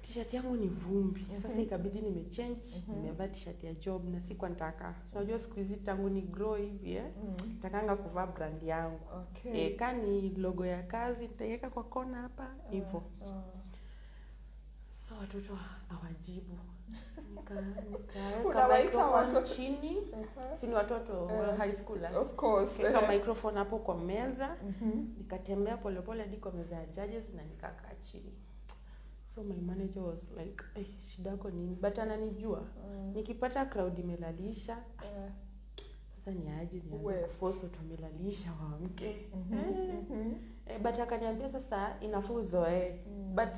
T-shirt yangu ni vumbi. Sasa ikabidi nimechange, nimevaa t-shirt ya job na sikuwa nataka. So unajua siku hizi tangu ni grow hivi nitakanga kuvaa brand yangu. Kani logo ya kazi nitaiweka kwa kona hapa hivyo. So watoto hawajibu. Nikaweka microphone chini. Si ni watoto high schoolers. Of course. Nikaweka microphone hapo kwa meza. Nikatembea polepole hadi kwa meza ya judges na nikakaa chini. So my manager was like, shida yako nini? But ananijua. Nikipata crowd imelalisha. Sasa ni aje nianze kuforce watu wamelalisha waamke. But akaniambia sasa inafaa uzoe. But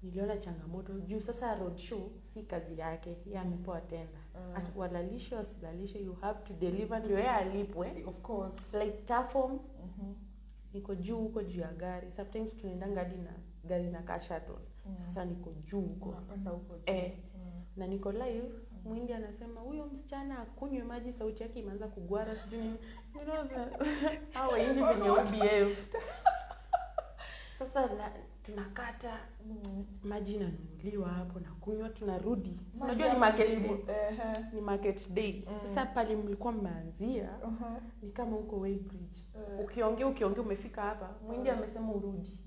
niliona changamoto juu sasa road show si kazi yake. Yeye amepewa tenda. Walalishe wasilalishe, you have to deliver ndio yeye alipwe. Of course. Like Tafom. Niko juu huko juu ya gari. Sometimes tunaenda hadi na gari na car shuttle. Sasa niko juu huko. Unapanda huko. Na niko live, Mwindi anasema huyo msichana akunywe maji sauti yake imeanza kugwara sijui nini. You know how Hindi venye behave. Sasa tunakata maji inanunuliwa hapo na kunywa tunarudi. Unajua ni market day. Ni market day. Sasa pale mlikuwa mmeanzia ni kama huko Weybridge. Ukiongea umefika hapa, Mwindi amesema urudi.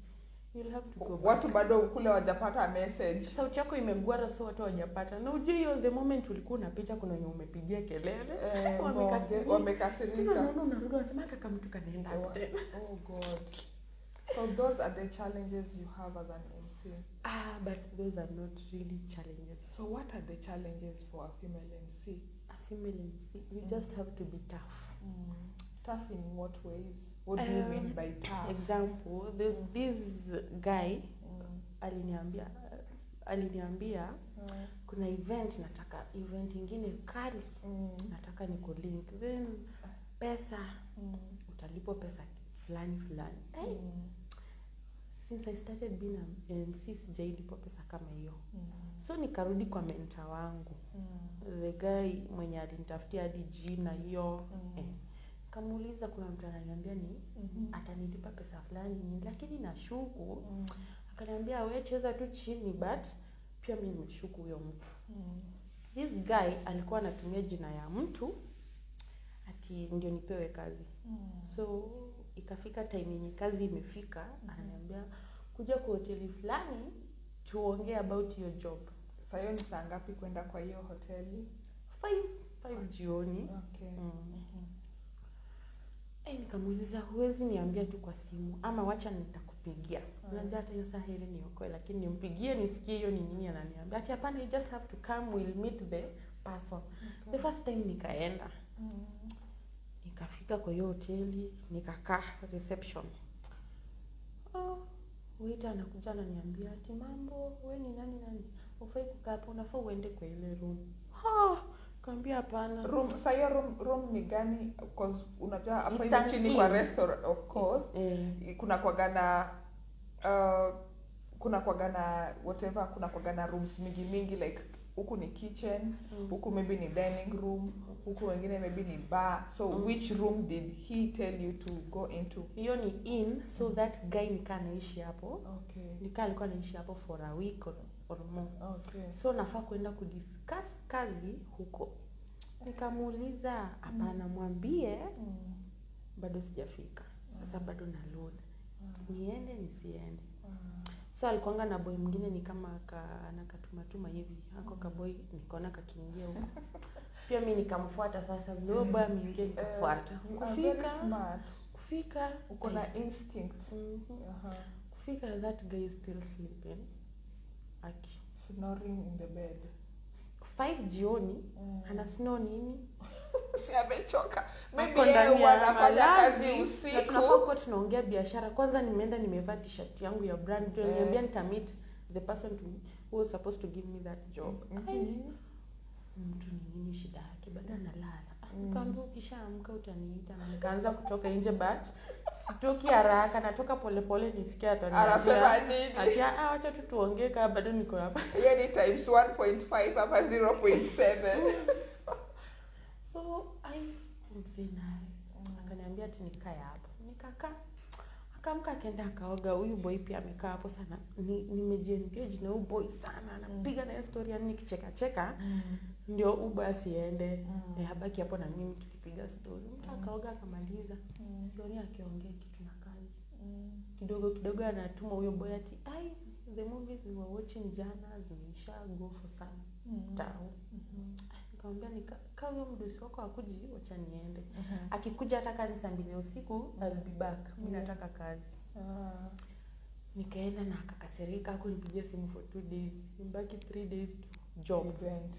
You'll have to go back. Watu bado kule wajapata message. Sauti yako imegwara so watu wajapata. Na ujue hiyo the moment ulikuwa unapita kuna wenye umepigia kelele. Wamekasirika. Unarudi unasema kaka mtu kanaenda tena. Oh God. So those are the challenges you have as an MC. But those are not really challenges. So what are the challenges for a female MC? A female MC, you just have to be tough. Tough in what ways? What do you mean by tough? Example, there's this guy aliniambia kuna event nataka event ingine kali nataka niko link then pesa utalipo pesa fulani since I started being an MC sijailipo pesa kama hiyo. So nikarudi kwa mentor wangu. The guy mwenye alinitafutia hadi jina hiyo. Kamuuliza kuna mtu ananiambia ni atanilipa pesa fulani lakini nashuku. Akaniambia wewe cheza tu chini but pia mimi nimeshuku huyo mtu. This guy alikuwa anatumia jina ya mtu ati ndio nipewe kazi. So ikafika time yenye kazi imefika, ananiambia kuja kwa hoteli fulani tuongee about your job. Sasa hiyo ni saa ngapi kwenda kwa hiyo hoteli? 5 jioni. Okay. Nikamuuliza huwezi niambia tu kwa simu ama wacha nitakupigia. Unajua hata hiyo saa hili niokoe, lakini nimpigie nisikie hiyo ni nini ananiambia. Ati hapana, you just have to come, we'll meet the person. The first time nikaenda. Nikafika kwa hiyo hoteli, nikakaa reception. Waiter anakuja ananiambia ati mambo, wewe ni nani? Ufai kukaa hapo, unafaa uende kwa ile room. Kaambia hapana. Room, sasa hiyo room ni gani? Because unajua hapa hivi chini kwa restaurant of course. Kuna kwagana whatever, kuna kwagana rooms mingi like huku ni kitchen, huku maybe ni dining room, huku wengine maybe ni bar. So which room did he tell you to go into? Hiyo ni in, so that guy nikaa naishi hapo. Okay. Nikaa alikuwa naishi hapo for a week or more. Okay. So nafaa kwenda kudiscuss kazi huko. Nikamuuliza hapana, mwambie bado sijafika. Sasa bado na load. Niende nisiende. So alikuanga na boy mwingine ni kama anakatuma hivi. Hako ka boy nikaona kakiingia huko. Pia mimi nikamfuata sasa, vile mingi nikafuata. Kufika uko na instinct. Kufika, that guy is still sleeping. Snoring in the bed. 5 jioni, ana snore nini? Si amechoka. Maybe yeye anafanya kazi usiku. Na tunafaa kuwa tunaongea biashara. Kwanza nimeenda nimevaa t-shirt yangu ya brand. Ndio niambia nitamit the person who was supposed to give me that job. Mtu nini shida yake, bado analala. Nikamwambia ukishaamka utaniita. Na nikaanza kutoka nje, but sitoki haraka, natoka polepole nisikia ataniambia. Anasema nini? Ati acha tu tuongee kama bado niko hapa. Hiyo ni times 1.5 ama 0.7. So msina akaniambia ati nikae hapo. Nikakaa. Akamka akaenda akaoga. Huyu boy pia amekaa hapo sana. Nimejiengage na huyu boy sana. Anapiga na story yani nikicheka. Ndio uba asiende. Habaki hapo na mimi tukipiga story. Mtu akaoga akamaliza. Sioni akiongea kitu na kazi. Kidogo anatuma huyo boy ati the movies we were watching jana zimeisha, go for some tao. Nikamwambia kaa huyo mdosi wako akuji, wacha niende. Akikuja hata kanisa 2 usiku, I'll be back. Mimi nataka kazi. Nikaenda na akakasirika, akunipigia simu for 2 days. Mbaki 3 days to job event.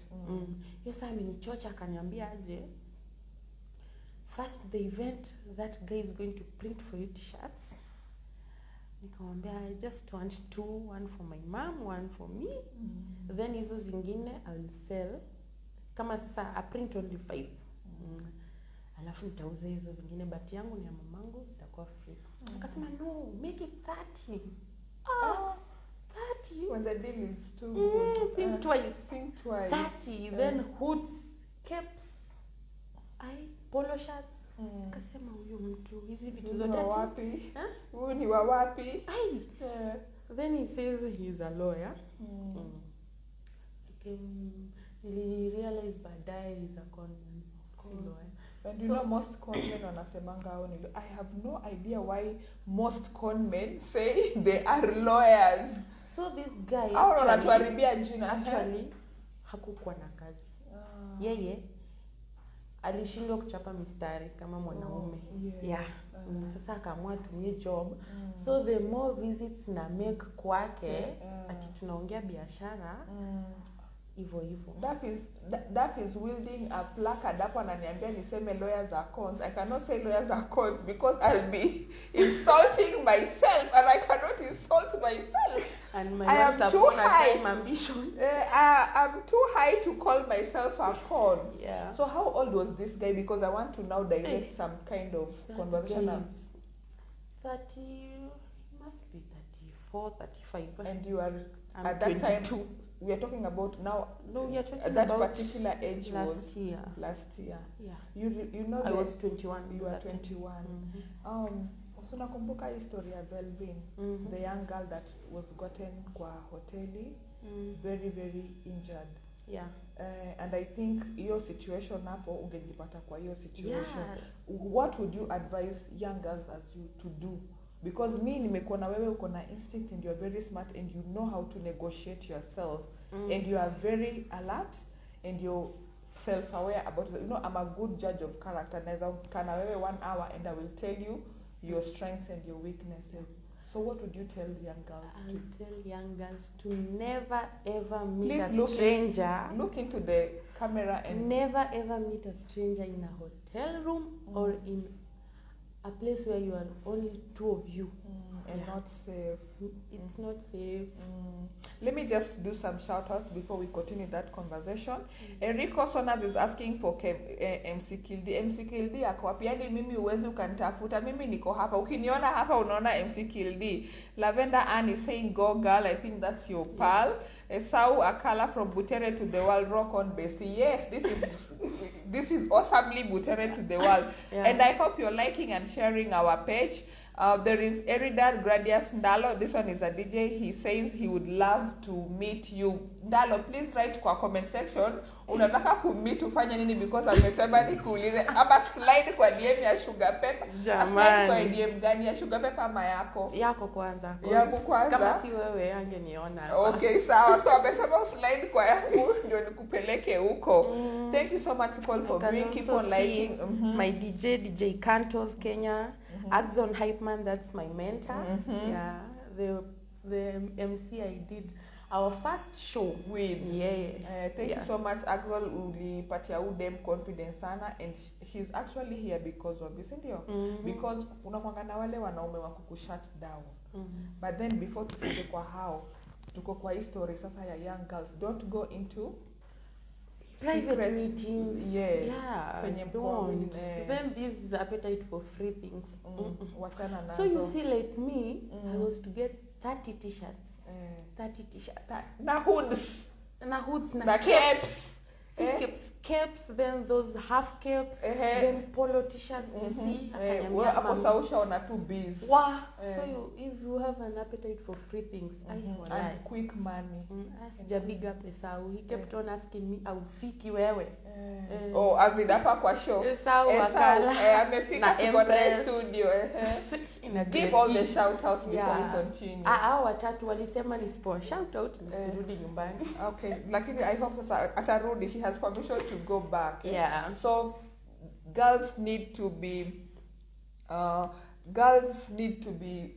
Hiyo saa amenichocha akaniambia aje, first the event that guy is going to print for you t-shirts. Nikamwambia I just want 2, one for my mom, one for me. Then hizo zingine I'll sell. Kama sasa I print only 5. Alafu nitauza hizo zingine, but yangu ni ya mamangu, zitakuwa free. Akasema no, make it 30. 30. When the deal is too good. Think twice. 30. Then hoods, caps, polo shirts. Akasema huyu mtu hizi vitu zote wapi? Huyu ni wa wapi? Then he says he's a lawyer. Realize baadaye he's a conman. Lawyer. And you know most conmen wanasemanga hao ni I have no idea why most conmen say they are lawyers. So this guy actually hakukuwa na kazi. Yeye alishindwa kuchapa mistari kama mwanaume. Sasa akaamua tumie job. So the more visits na make kwake, ati tunaongea biashara. Hivyo. That is wielding a placard hapo ananiambia niseme lawyers are cons. I cannot say lawyers are cons because I'll be insulting myself and I cannot insult myself. And my once upon a time ambition. I'm too high to call myself a con. Yeah. So how old was this guy? Because I want to now direct some kind of conversation. 30, he must be 34, 35. And you are I'm at 22. that time. We are talking about now. No, we are talking at that about particular age last year. Yeah. You know. I was 21. You were 21. So nakumbuka history ya Lavine, the young girl that was gotten kwa hoteli, very very injured. Yeah. And I think hiyo situation hapo ungejipata kwa hiyo situation. Yeah. What would you advise young girls as you to do? Because me nimekuwa na wewe uko na instinct and you are very smart and you know how to negotiate yourself and you are very alert and you're self-aware about it. You know, I'm a good judge of character. Naweza kana wewe 1 hour and I will tell you your strengths and your weaknesses. So what would you tell young girls? I would tell young girls to never ever meet Please a stranger. Look into the camera and never ever meet a stranger in a hotel room or in a place where you are only 2 of you. And not safe. It's not safe. Let me just do some shout-outs before we continue that conversation. Enrico Sonas is asking for MC Kildi. MC Kildi ako wapi? Yaani mimi uwezi ukanitafuta. Mimi niko hapa. Ukiniona hapa unaona MC Kildi. Lavender Ann is saying go girl. I think that's your pal. Esau Akala from Butere to the world. Rock on bestie. Yes, this is awesomely Butere to the world. Yeah. And I hope you're liking and sharing our page. There is Eridad Gradius Ndalo. This one is a DJ. He says he would love to meet you. Ndalo, please write kwa comment section. Unataka kumeet ufanye nini because amesema nikuulize. Ama slide kwa DM ya Sugapepper. Slide kwa DM gani ya Sugapepper ama yako? Yako kwanza. Yako kwanza. Kama si wewe angeniona. Okay, sawa. So amesema slide kwa yangu ndio nikupeleke huko. Thank you so much people for viewing. Keep on liking. My DJ Cantos Kenya. Axon Hype Man, that's my mentor. Yeah, the MC I did our first show with. Thank you Yeah. so much Axel, ulipatia udem confidence sana, and she's actually here because of this, ndio? Because unakwanga na wale wanaume wa kukushut down. But then before tufike kwa how tuko kwa history sasa ya young girls, don't go into private meetings. Yes. Yeah. Kwenye Don't. Then this appetite for free things. Wachana nazo. So you see, like me, I was to get 30 t-shirts. 30 t-shirts. Na hoods. Na hoods, na caps. Caps, then those half caps, then polo t-shirts, you see. Hapo sausha ona 2 B's. Wow. So if you have an appetite for free things, and quick money. Sijabiga pesa. He kept on asking me, aufiki wewe. Oh, azidapa kwa show. Esau Akala. Amefika tuko na studio. Give all the shout outs before we continue. Hao watatu walisema nisipo shout out nisirudi nyumbani. Okay, lakini I hope atarudi. She has permission to go back. Yeah. So girls need to be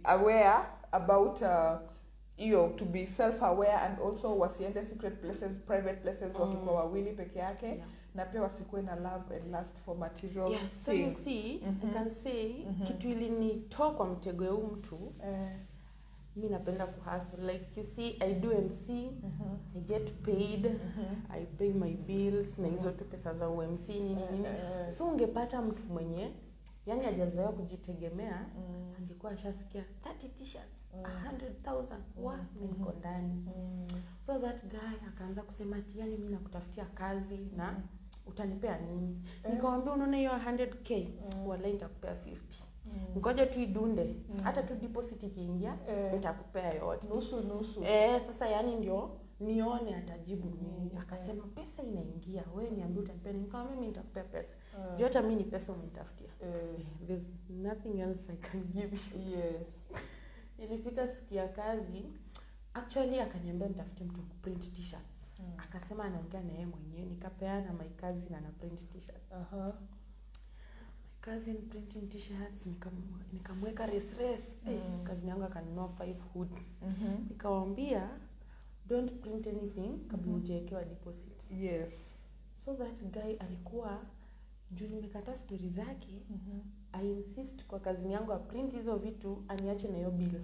aware about to be self-aware, and also wasiende secret places, private places wakikuwa wawili peke yake, na pia wasikuwe na love and lust for material things. So you see, I can say kitu ilinitoa kwa mtego huu mtu. Mi napenda kuhustle. Like you see, I do MC, I get paid, I pay my bills, na hizo tu pesa za UMC nini. So ungepata mtu mwenye yani hajazoea kujitegemea, angekuwa ashasikia 30 t-shirts, 100,000, niko ndani. So that guy akaanza kusema ati yani mimi nakutafutia kazi na utanipea nini? Nikamwambia unaona hiyo 100k, wallahi nitakupea 50. Ngoja tu idunde, hata tu deposit ikiingia nitakupea yote. Nusu. Sasa yani ndio nione atajibu nini. Akasema pesa inaingia, wewe niambie utanipea nini? Nikamwambia mimi nitakupea pesa. Jota mimi ni pesa umenitafutia. There's nothing else I can give you. Yes. Ilifika siku ya kazi, actually akaniambia nitafute mtu kuprint t-shirts. Akasema anaongea na yeye mwenyewe, nikapeana my cousin ana print t-shirts. Cousin printing t-shirts, nikamweka race. Cousin yangu akanunua 5 hoods. Nikamwambia don't print anything kabla hujawekewa deposit. Yes. So that guy alikuwa juu nimekata story zake. I insist kwa cousin yangu a print hizo vitu aniache na hiyo bill.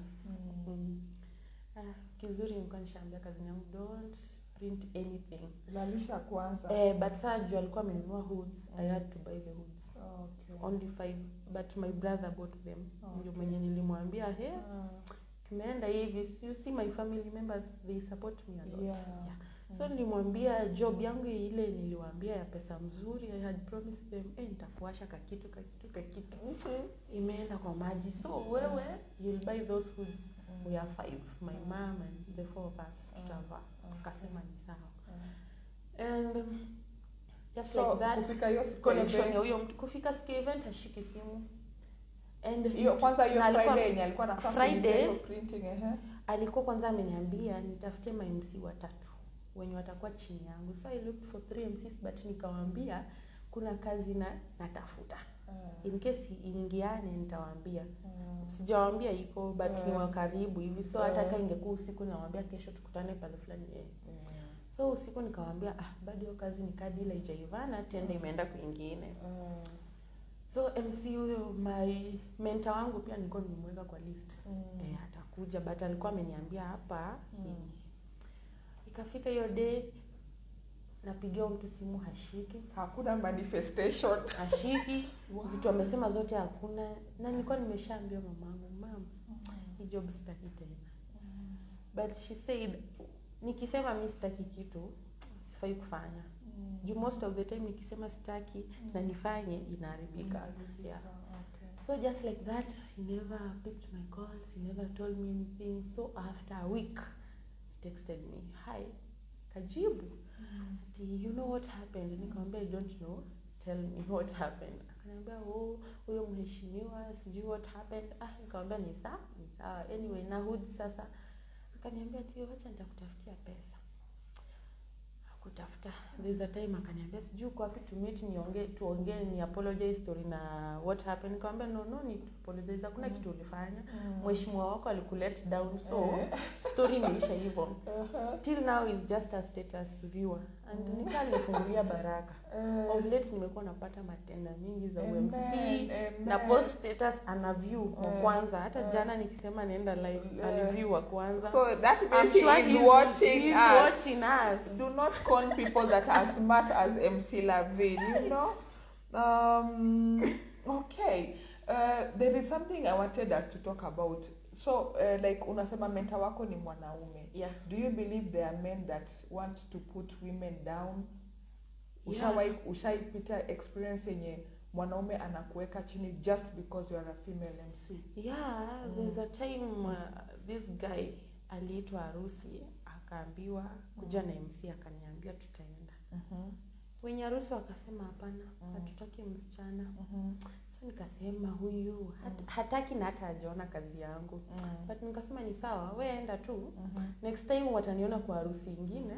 Kizuri nilikuwa nishaambia cousin yangu don't print anything. Lalisha kwanza. But saa juu alikuwa amenunua hoods, I had to buy the hoods. Only 5, but my brother bought them. Ndio mwenye nilimwambia kimeenda hivi, you see my family members, they support me a lot. So nilimwambia job yangu ile niliwaambia ya pesa mzuri, I had promised them nitakuasha kakitu. Imeenda kwa maji. So wewe you'll buy those hoods. We are 5, my mom and the 4 of us tutavaa. Akasema ni sawa. And just so, like that kufika connection ya huyo mtu kufika siku event ashiki simu. And hiyo kwanza hiyo Friday yenye alikuwa anafanya Friday printing alikuwa kwanza ameniambia nitafutie ma MC watatu wenye watakuwa chini yangu. So I looked for 3 MCs but nikawaambia kuna kazi natafuta. In case ingiane nitawaambia. Sijawaambia iko but ni wa karibu hivi. So hata kama ingekuwa usiku nawaambia kesho tukutane pale fulani. So usiku nikawaambia bado hiyo kazi ni kadi ile haijaivana tena imeenda kwingine. So MC huyo my mentor wangu pia nilikuwa nimemweka kwa list. Atakuja but alikuwa ameniambia hapa. Ikafika hiyo day napigia mtu simu hashiki. Hakuna manifestation. Hashiki. Vitu amesema zote hakuna. Na nilikuwa nimeshaambia mamangu, "Mom, hii job sitaki tena." But she said, nikisema mimi sitaki kitu, sifai kufanya. Most of the time nikisema sitaki na nifanye inaharibika. Yeah. So just like that, he never picked my calls, he never told me anything. So after a week, he texted me, "Hi, Kajibu. Do you know what happened?" Nikamwambia, "I don't know. Tell me what happened." Akaniambia, huyo mheshimiwa, sijui what happened. Nikamwambia ni sawa. Anyway, na hood sasa. Akaniambia, "Acha nitakutafutia pesa." Kutafuta. There's a time akaniambia, "Sijui uko wapi to meet tuongee ni apologize story na what happened." Nikamwambia, no need to apologize. Hakuna kitu ulifanya. Mheshimiwa wako alikulet down so story nilisha hivyo. Till now is just a status viewer. And nikalifungulia baraka. Of late nimekuwa napata matenda mingi za UMC na post status ana view wa kwanza. Hata jana nikisema naenda live aliview wa kwanza. So that means he's watching us. Do not con people that are smart as MC Lavine, you know. Okay. There is something I wanted us to talk about. So like unasema mentor wako ni mwanaume. Yeah. Do you believe there are men that want to put women down? Ushaipita experience yenye mwanaume anakuweka chini just because you are a female MC? Yeah, there's a time this guy aliitwa harusi akaambiwa kuja na MC akaniambia tutaenda. Wenye harusi wakasema hapana, hatutaki msichana. So nikasema huyu hataki na hata hajaona kazi yangu. But nikasema ni sawa, wewe enda tu. Next time wataniona kwa harusi nyingine.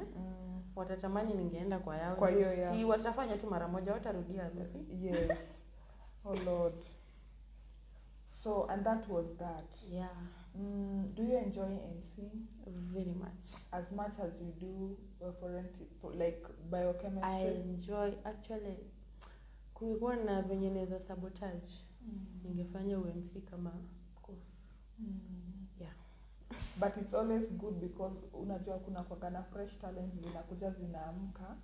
Watatamani ningeenda kwa yao. Kwa hiyo ya. Si watafanya tu mara moja watarudia harusi. Yes. Oh Lord. So and that was that. Yeah. Do you enjoy MCing? Very much. As much as you do like biochemistry? I enjoy actually kulikuwa na venye naweza sabotage. Ningefanya UMC kama course. Yeah. But it's always good because unajua kuna kwa fresh talents zinakuja zinaamka.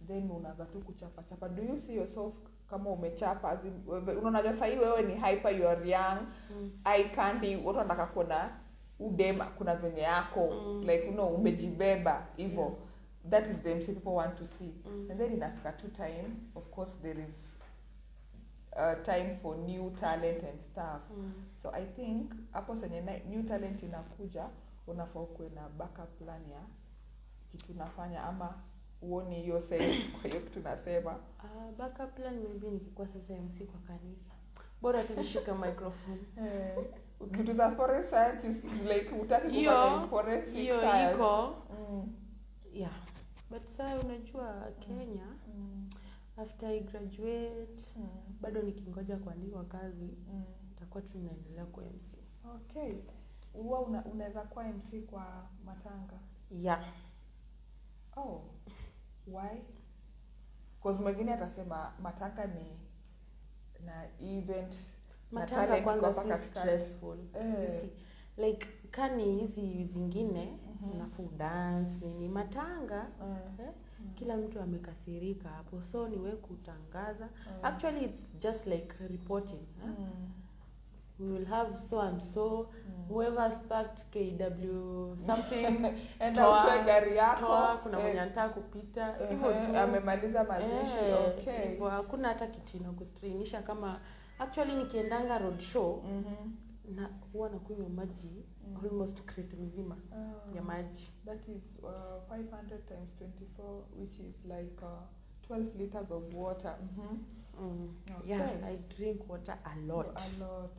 Then unaanza tu kuchapa. Do you see yourself kama umechapa? Unaona sasa hii wewe ni hyper, you are young. I can't watu wanataka kuona udema kuna venye yako like umejibeba hivyo. Yeah. That is the MC people want to see. And then inafika tu time, of course there is time for new talent and stuff. So I think hapo senye new talent inakuja unafaa kuwe na backup plan ya kitu unafanya ama uone hiyo sense kwa hiyo kitu nasema. Backup plan maybe nikikuwa sasa MC kwa kanisa. Bora tu nishika microphone. Vitu za forensic scientist like utaki kufanya forensic science. Iko. Yeah. But sasa unajua Kenya after I graduate bado nikingoja kuandikwa kazi nitakuwa tu naendelea kwa MC. Okay. Huwa unaweza kuwa MC kwa matanga? Yeah. Oh. Why? Because mwingine atasema matanga ni na event matanga kwanza si stressful. You see, like kani hizi zingine unafu dance nini matanga kila mtu amekasirika hapo, so ni wewe kutangaza. Actually it's just like reporting. We will have so and so whoever sparked KW something and autoe gari yako kuna mwenye anataka kupita hivyo tu amemaliza mazishi. Okay, hivyo hakuna hata kitu inakustrainisha kama actually nikiendanga road show na huwa nakunywa maji almost crate mzima ya maji. That is 500 times 24, which is like 12 liters of water. Okay. Yeah, I drink water a lot.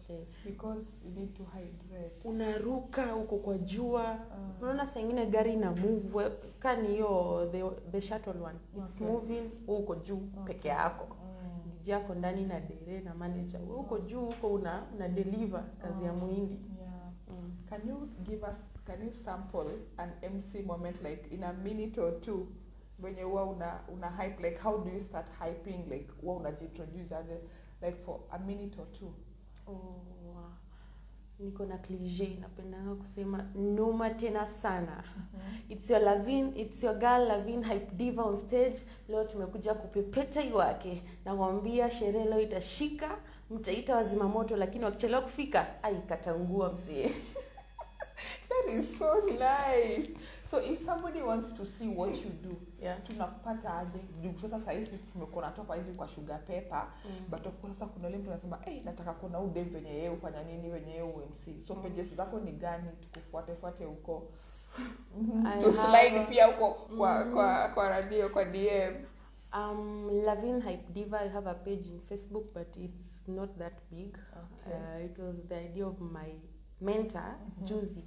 Yeah. Because you need to hydrate. Unaruka huko kwa jua. Unaona saa ingine gari ina move kani hiyo the shuttle one. It's moving huko juu peke yako. DJ yako ndani na dere na manager. Huko juu huko una deliver kazi ya muhindi. Yeah. Can you sample an MC moment like in a minute or two? When you una hype, like how do you start hyping, like what unajiintroduce as like for a minute or two? Niko na cliche napenda kusema noma tena sana. It's your Lavine, it's your girl Lavine Hype Diva on stage. Leo tumekuja kupepeta iwake. Nakwambia sherehe leo itashika, mtaita wazima moto lakini wakichelewa kufika katangua mzee. That is so nice. So if somebody wants to see what you do, tunapata aje? Sasa hizi tumekuwa natoka hivi kwa Sugapepper, but of course sasa kuna ile mtu anasema, nataka kuona huyu dem venye yeye ufanya nini, venye yeye MC. So pages zako ni gani tukufuate huko? To slide pia huko kwa radio, kwa DM. Lavine Hype Diva. I have a page in Facebook, but it's not that big. Okay. It was the idea of my mentor, Juzi.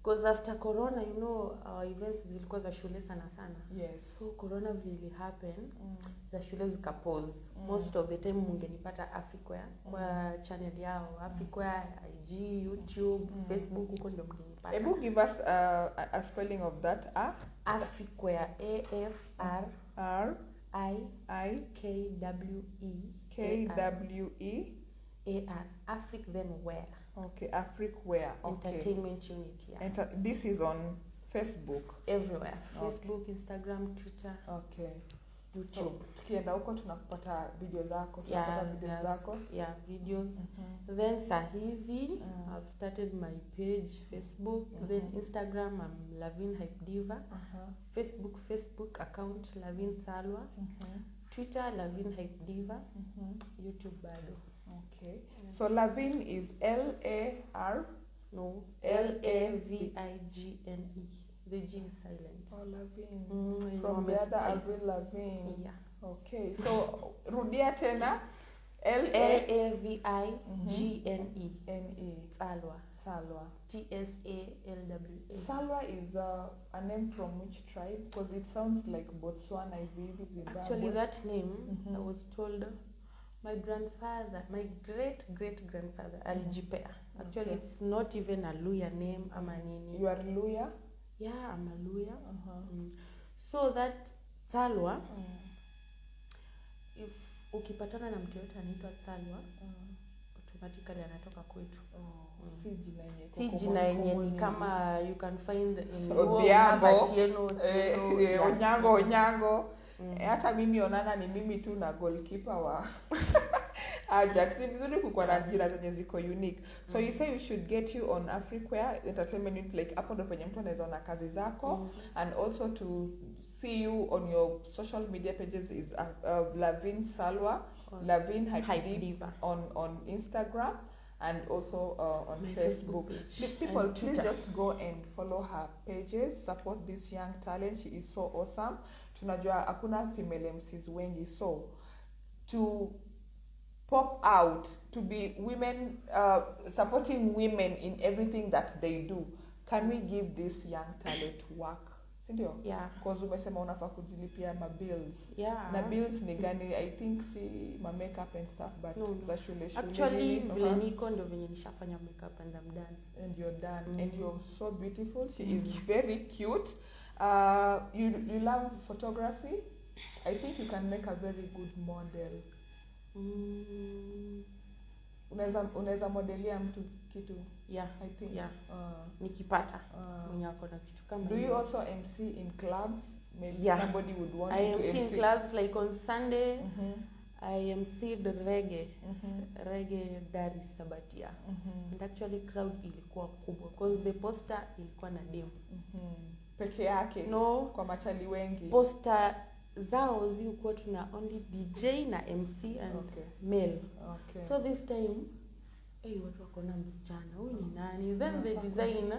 Because after corona, you know, our events zilikuwa za shule sana. Yes. So corona really happened. Za shule zikapause. Most of the time mungenipata Afriquare kwa channel yao. Afriquare, IG, YouTube, Facebook, huko ndio mngenipata. Ebu give us a spelling of that. Afriquare, AFRIKWEAR. Afric then where? Okay, Afriquare. Okay. Entertainment unit, yeah. This is on Facebook. Everywhere. Facebook, Instagram, Twitter. Okay. YouTube. Tukienda huko tunapata video zako, Yeah, videos. Then sahizi I've started my page Facebook, then Instagram I'm Lavine Hype Diva. Facebook account Lavine Salwa. Twitter Lavine Hype Diva. YouTube bado. Okay. So Lavine is L-A-R? No, L-A-V-I-G-N-E. The G is silent. Oh, Lavine. From the other Avril Lavine. Yeah. Okay. So rudia tena. L-A-V-I-G-N-E. N-E. Salwa. T-S-A-L-W-A. Salwa is a name from which tribe? Because it sounds like Botswana, Zimbabwe. Actually, that name I was told my grandfather, my great-great-grandfather, alijipea. Actually, it's not even a Luya name, ama nini. You are Luya? Yeah, I'm a Luya. So that Salwa, if ukipatana na mtu yote anaitwa Salwa, automatically anatoka kwetu. Si jina yenye ni kama you can find in Onyango. Hata mimi onana ni mimi tu na goalkeeper wa Ajax. Ni vizuri kukuwa na jina zenye ziko unique. So you say we should get you on Afriquare Entertainment Unit, like hapo ndo penye mtu anaweza ona kazi zako, and also to see you on your social media pages is Lavine Salwa, Lavine Hype Diva on Instagram and also on Facebook. People, please just go and follow her pages, support this young talent. She is so awesome. Tunajua hakuna female MCs wengi, so to pop out, to be women, supporting women in everything that they do, can we give this young talent work? Sindio? Yeah. Because umesema unafaa kujilipia ma bills. Yeah. Na bills ni gani? I think si ma makeup and stuff, but za shule. Actually, vile niko ndo venye nishafanya makeup and I'm done. And you're done. And you're so beautiful. She is very cute. You love photography. I think you can make a very good model. Unaweza modelia mtu kitu? Yeah, I think. Yeah. Nikipata mwenye ako na kitu kama. Do you also MC in clubs? Maybe somebody would want you to MC. I MC in clubs, like on Sunday. I MC'd reggae. Reggae Dari Sabatia. And actually crowd ilikuwa kubwa because the poster ilikuwa na demo. Peke yake? No. Kwa machali wengi? Poster zao zilikuwa tuna only DJ na MC and male. Okay. So this time hey, watu wako na msichana huyu ni nani, then the design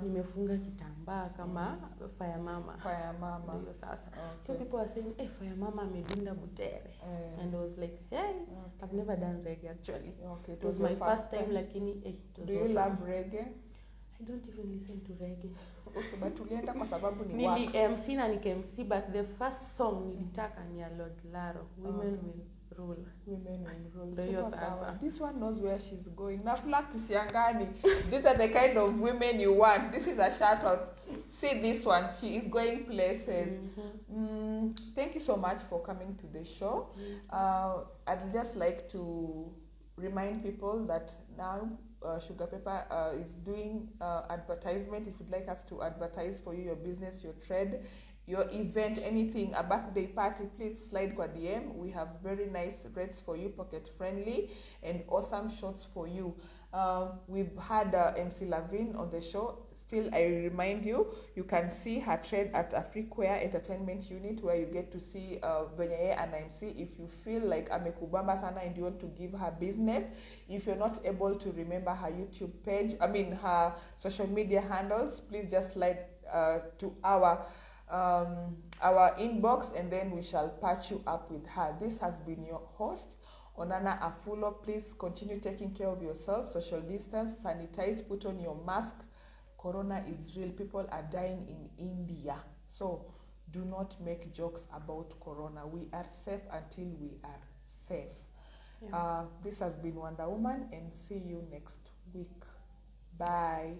nimefunga kitambaa kama fire mama ndio sasa. So people are saying hey, fire mama amedunda butere, and I was like hey, I've never done reggae actually. It was my first time, lakini it was Do you awesome. love reggae? I don't even listen to reggae. Okay, but ulienda kwa sababu ni wax. Nili MC na nika MC, but the first song nilitaka ni ya Lord Laro, Women Will Rule. Women Will Rule. Ndio sasa. This one knows where she's going. Na flag kisiangani. These are the kind of women you want. This is a shout out. See this one. She is going places. Thank you so much for coming to the show. I'd just like to remind people that now Sugapepper is doing advertisement. If you'd like us to advertise for you, your business, your trade, your event, anything, a birthday party, please slide kwa DM. We have very nice rates for you, pocket friendly, and awesome shots for you. We've had MC Lavine on the show. Still, I remind you, you can see her trade at Afriquare Entertainment Unit, where you get to see Benyaye and MC. If you feel like amekubamba sana and you want to give her business, if you're not able to remember her YouTube page, her social media handles, please just slide to our inbox, and then we shall patch you up with her. This has been your host, Onana Afulo. Please continue taking care of yourself, social distance, sanitize, put on your mask. Corona is real. People are dying in India. So do not make jokes about Corona. We are safe until we are safe. Yeah. This has been Wonder Woman, and see you next week. Bye.